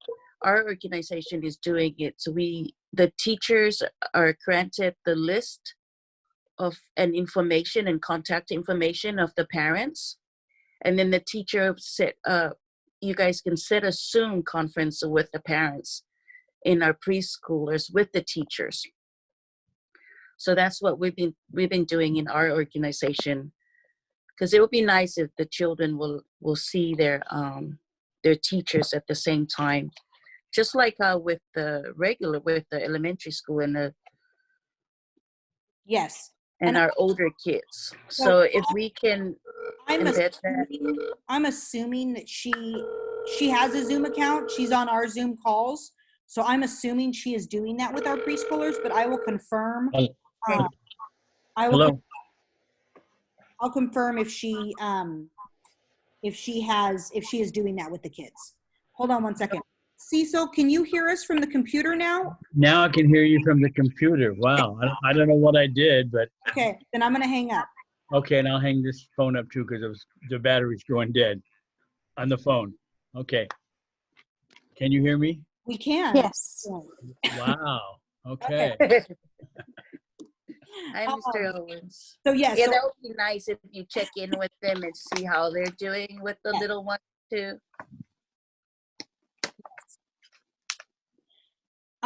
S3: our organization is doing it. So the teachers are granted the list of and information and contact information of the parents. And then the teacher you guys can set a Zoom conference with the parents in our preschoolers with the teachers. So that's what we've been doing in our organization, because it would be nice if the children will see their teachers at the same time, just like with the elementary school and
S2: Yes.
S3: and our older kids. So if we can embed that.
S2: I'm assuming that she has a Zoom account. She's on our Zoom calls. So I'm assuming she is doing that with our preschoolers, but I will confirm.
S8: Hello.
S2: I'll confirm if she is doing that with the kids. Hold on one second. Cecil, can you hear us from the computer now?
S8: Now I can hear you from the computer. Wow. I don't know what I did, but.
S2: Okay, then I'm going to hang up.
S8: Okay, and I'll hang this phone up too because the battery's going dead on the phone. Okay. Can you hear me?
S2: We can.
S1: Yes.
S8: Wow. Okay.
S3: Hi, Mr. Owens.
S2: So yes.
S3: Yeah, that would be nice if you check in with them and see how they're doing with the little ones too.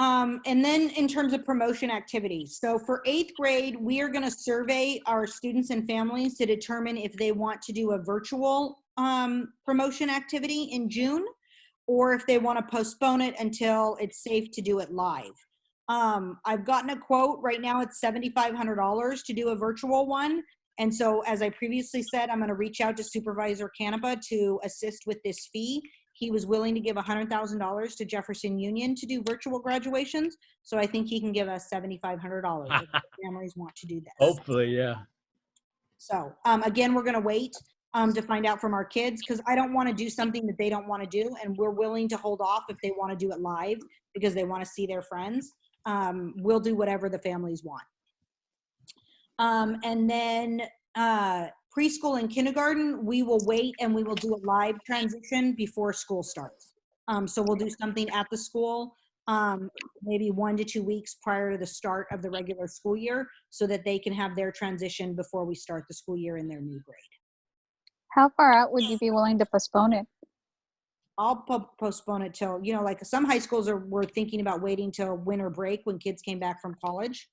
S2: And then in terms of promotion activities, so for 8th grade, we are going to survey our students and families to determine if they want to do a virtual promotion activity in June, or if they want to postpone it until it's safe to do it live. I've gotten a quote. Right now it's $7,500 to do a virtual one. And so as I previously said, I'm going to reach out to Supervisor Canepa to assist with this fee. He was willing to give $100,000 to Jefferson Union to do virtual graduations. So I think he can give us $7,500 if families want to do this.
S8: Hopefully, yeah.
S2: So again, we're going to wait to find out from our kids, because I don't want to do something that they don't want to do. And we're willing to hold off if they want to do it live because they want to see their friends. We'll do whatever the families want. And then preschool and kindergarten, we will wait and we will do a live transition before school starts. So we'll do something at the school, maybe 1 to 2 weeks prior to the start of the regular school year, so that they can have their transition before we start the school year in their new grade.
S1: How far out would you be willing to postpone it?
S2: I'll postpone it till, like some high schools were thinking about waiting till winter break when kids came back from college.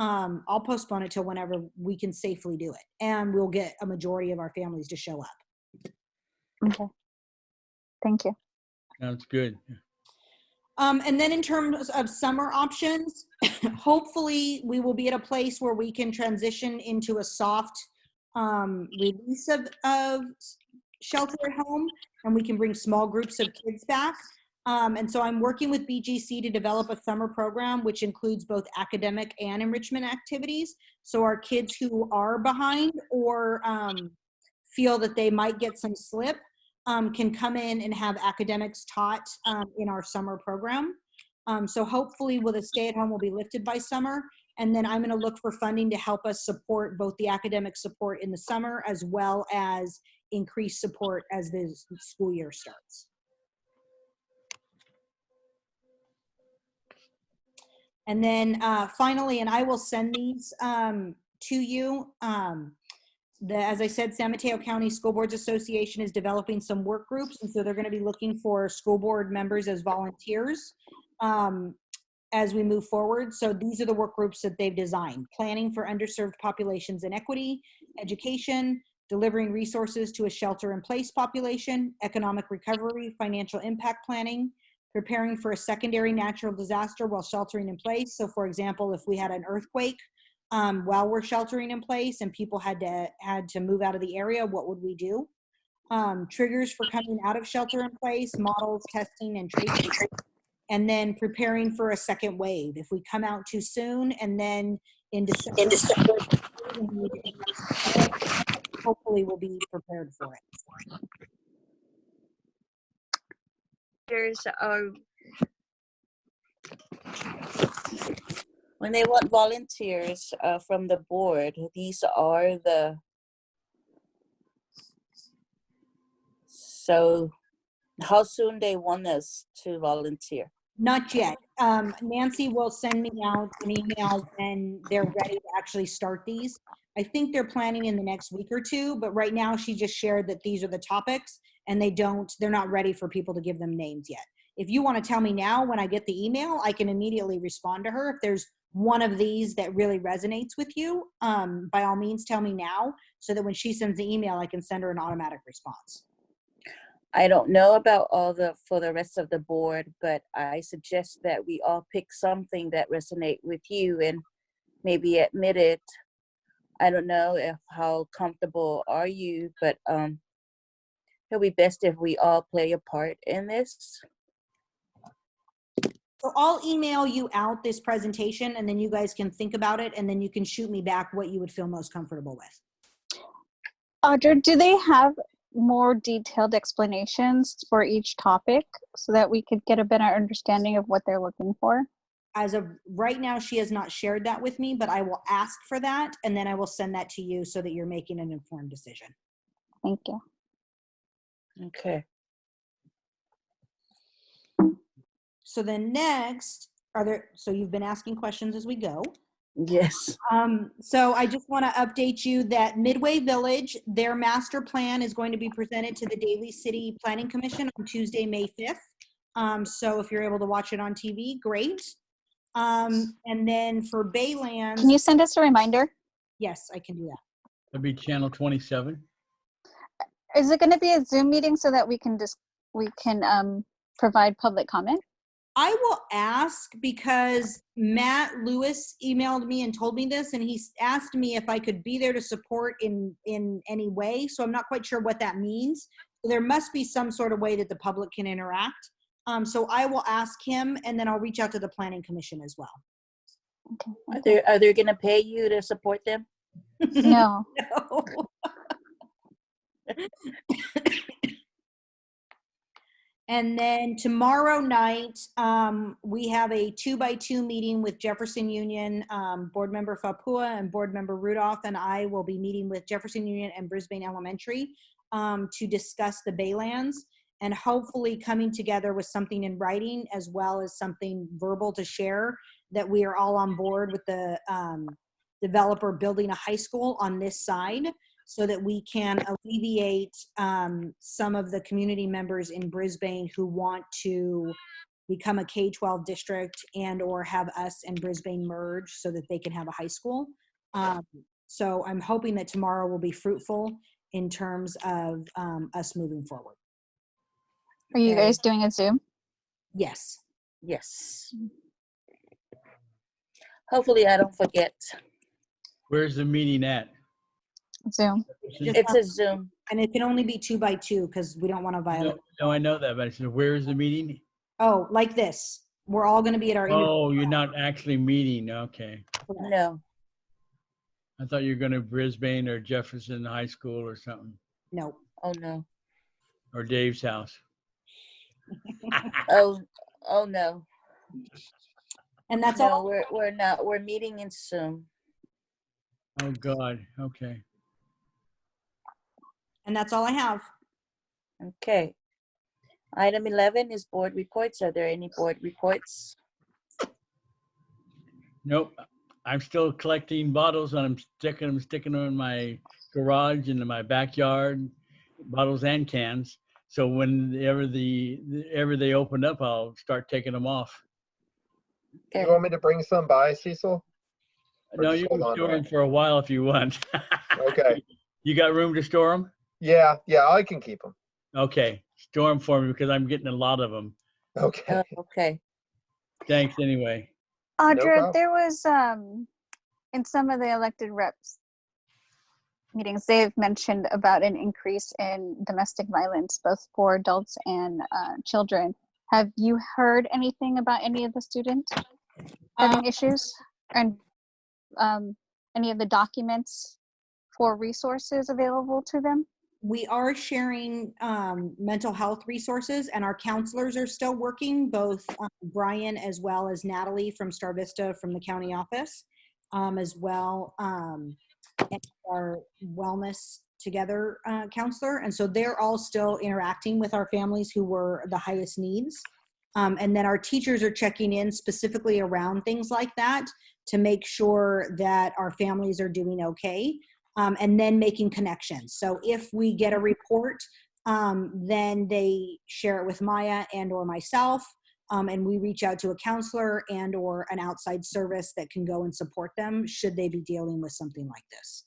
S2: I'll postpone it till whenever we can safely do it, and we'll get a majority of our families to show up.
S1: Okay. Thank you.
S8: Sounds good.
S2: And then in terms of summer options, hopefully we will be at a place where we can transition into a soft release of shelter at home, and we can bring small groups of kids back. And so I'm working with BGC to develop a summer program, which includes both academic and enrichment activities. So our kids who are behind or feel that they might get some slip can come in and have academics taught in our summer program. So hopefully with a stay-at-home will be lifted by summer. And then I'm going to look for funding to help us support both the academic support in the summer as well as increased support as the school year starts. And then finally, and I will send these to you. As I said, San Mateo County School Boards Association is developing some work groups. And so they're going to be looking for school board members as volunteers as we move forward. So these are the work groups that they've designed: planning for underserved populations and equity, education, delivering resources to a shelter-in-place population, economic recovery, financial impact planning, preparing for a secondary natural disaster while sheltering in place. So for example, if we had an earthquake while we're sheltering in place and people had to move out of the area, what would we do? Triggers for coming out of shelter in place, models, testing, and tracing. And then preparing for a second wave. If we come out too soon and then in December, hopefully we'll be prepared for it.
S3: There's when they want volunteers from the board, these are so how soon they want us to volunteer?
S2: Not yet. Nancy will send me out an email when they're ready to actually start these. I think they're planning in the next week or two, but right now she just shared that these are the topics and they're not ready for people to give them names yet. If you want to tell me now when I get the email, I can immediately respond to her. If there's one of these that really resonates with you, by all means tell me now so that when she sends the email, I can send her an automatic response.
S3: I don't know about for the rest of the board, but I suggest that we all pick something that resonate with you and maybe admit it. I don't know how comfortable are you, but it'll be best if we all play a part in this.
S2: So I'll email you out this presentation and then you guys can think about it and then you can shoot me back what you would feel most comfortable with.
S1: Audra, do they have more detailed explanations for each topic so that we could get a better understanding of what they're looking for?
S2: As of right now, she has not shared that with me, but I will ask for that and then I will send that to you so that you're making an informed decision.
S1: Thank you.
S3: Okay.
S2: So then next, so you've been asking questions as we go.
S3: Yes.
S2: So I just want to update you that Midway Village, their master plan is going to be presented to the Daly City Planning Commission on Tuesday, May 5th. So if you're able to watch it on TV, great. And then for Baylands.
S1: Can you send us a reminder?
S2: Yes, I can do that.
S8: That'd be channel 27.
S1: Is it going to be a Zoom meeting so that we can provide public comment?
S2: I will ask because Matt Lewis emailed me and told me this, and he asked me if I could be there to support in any way. So I'm not quite sure what that means. There must be some sort of way that the public can interact. So I will ask him, and then I'll reach out to the Planning Commission as well.
S1: Okay.
S3: Are they going to pay you to support them?
S1: No.
S2: No. And then tomorrow night, we have a 2x2 meeting with Jefferson Union, Board Member Fapua and Board Member Rudolph, and I will be meeting with Jefferson Union and Brisbane Elementary to discuss the Baylands and hopefully coming together with something in writing as well as something verbal to share that we are all on board with the developer building a high school on this side, so that we can alleviate some of the community members in Brisbane who want to become a K-12 district and or have us and Brisbane merge so that they can have a high school. So I'm hoping that tomorrow will be fruitful in terms of us moving forward.
S1: Are you guys doing a Zoom?
S2: Yes.
S3: Yes. Hopefully I don't forget.
S8: Where's the meeting at?
S1: Zoom.
S3: It's a Zoom.
S2: And it can only be 2x2 because we don't want to violate.
S8: No, I know that, but I said, where is the meeting?
S2: Oh, like this. We're all going to be at our.
S8: Oh, you're not actually meeting. Okay.
S3: No.
S8: I thought you were going to Brisbane or Jefferson High School or something,
S2: No.
S3: Oh, no.
S8: or Dave's house.
S3: Oh, no.
S2: And that's
S3: No,
S2: all.
S3: we're not. We're meeting in Zoom.
S8: Oh, God. Okay.
S2: And that's all I have.
S3: Okay. Item 11 is board reports. Are there any board reports?
S8: Nope. I'm still collecting bottles and I'm sticking them in my garage and in my backyard, bottles and cans. So whenever ever they open up, I'll start taking them off.
S3: Okay.
S6: You want me to bring some by, Cecil? Or
S8: No,
S6: just
S8: you
S6: hold
S8: can
S6: on to
S8: store
S6: them?
S8: them for a while if you want.
S6: Okay.
S8: You got room to store them?
S6: Yeah, I can keep them.
S8: Okay, store them for me because I'm getting a lot of them.
S6: Okay.
S3: Okay.
S8: Thanks anyway.
S1: Audra,
S6: problem.
S1: there was, in some of the elected reps meetings, they've mentioned about an increase in domestic violence, both for adults and children. Have you heard anything about any of the students having issues? And any of the documents for resources available to them?
S2: We are sharing mental health resources, and our counselors are still working, both Brian as well as Natalie from Star Vista from the county office, as well and our wellness together counselor. And so they're all still interacting with our families who were the highest needs. And then our teachers are checking in specifically around things like that to make sure that our families are doing okay. And then making connections. So if we get a report, then they share it with Maya and or myself, and we reach out to a counselor and or an outside service that can go and support them should they be dealing with something like this.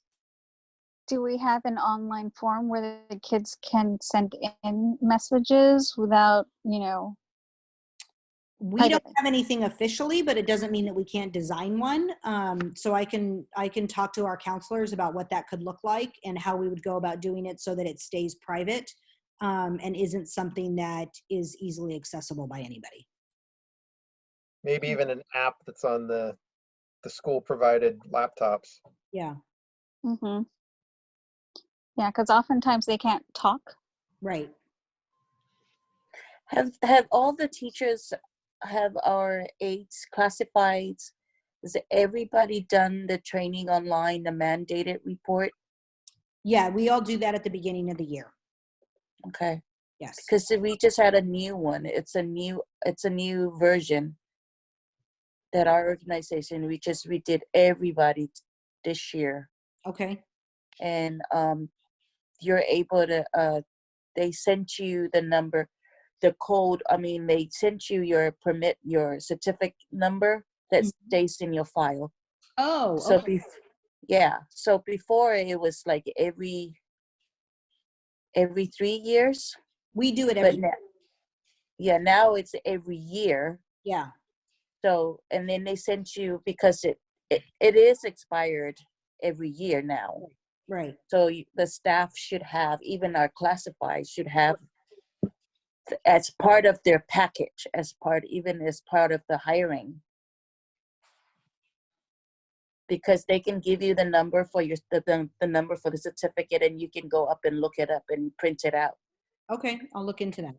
S1: Do we have an online form where the kids can send in messages without,
S2: We don't
S1: privately?
S2: have anything officially, but it doesn't mean that we can't design one. So I can talk to our counselors about what that could look like and how we would go about doing it so that it stays private and isn't something that is easily accessible by anybody.
S6: Maybe even an app that's on the school provided laptops.
S2: Yeah,
S1: Mm-hmm. Yeah, because oftentimes they can't talk.
S2: right.
S3: Have all the teachers, have our aides classified? Has everybody done the training online, the mandated report?
S2: Yeah, we all do that at the beginning of the year.
S3: Okay.
S2: Yes.
S3: Because we just had a new one. It's a new version that our organization, we redid everybody this year.
S2: Okay.
S3: And you're able to, they sent you the number, the code. I mean, they sent you your certificate number that stays in your file.
S2: Oh,
S3: So
S2: okay.
S3: So before it was like every 3 years.
S2: We do it
S3: But
S2: every
S3: now it's every year.
S2: Yeah.
S3: So, and then they sent you, because it is expired every year now.
S2: Right.
S3: So the staff should have, even our classified should have, as part of their package, even as part of the hiring. Because they can give you the number for the number for the certificate, and you can go up and look it up and print it out.
S2: Okay, I'll look into that.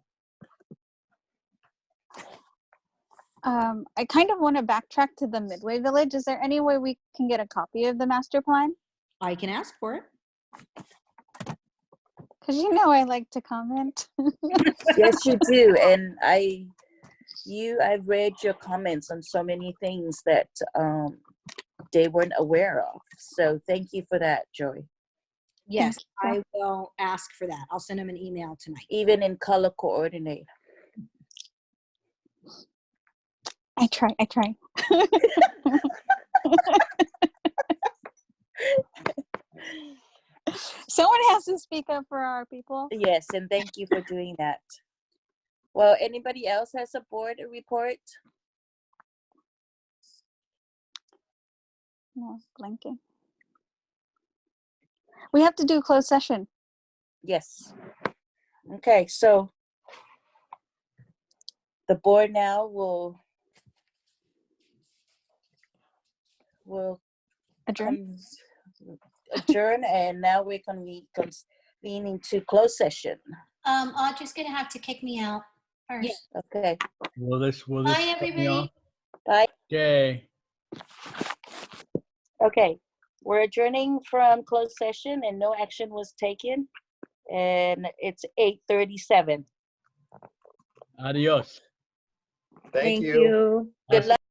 S1: I kind of want to backtrack to the Midway Village. Is there any way we can get a copy of the master plan?
S2: I can ask for it.
S1: Because I like to comment.
S3: Yes, you do. And I've read your comments on so many things that they weren't aware of. So thank you for that, Joy.
S2: Yes, I will ask for that. I'll send him an email tonight.
S3: Even in color coordinate.
S1: I try. Someone has to speak up for our people.
S3: Yes, and thank you for doing that. Well, anybody else has a board report?
S1: No, blinking. We have to do closed session.
S3: Yes. Okay, so the board now will
S1: Adjourn.
S3: adjourn, and now we're convening to closed session.
S9: Audra's gonna have to kick me out
S1: All right.
S5: Okay.
S8: Will this cut me off?
S5: Bye.
S8: Okay.
S5: Okay. We're adjourning from closed session and no action was taken. And it's 8:37.
S8: Adios.
S6: Thank you.
S5: Good luck.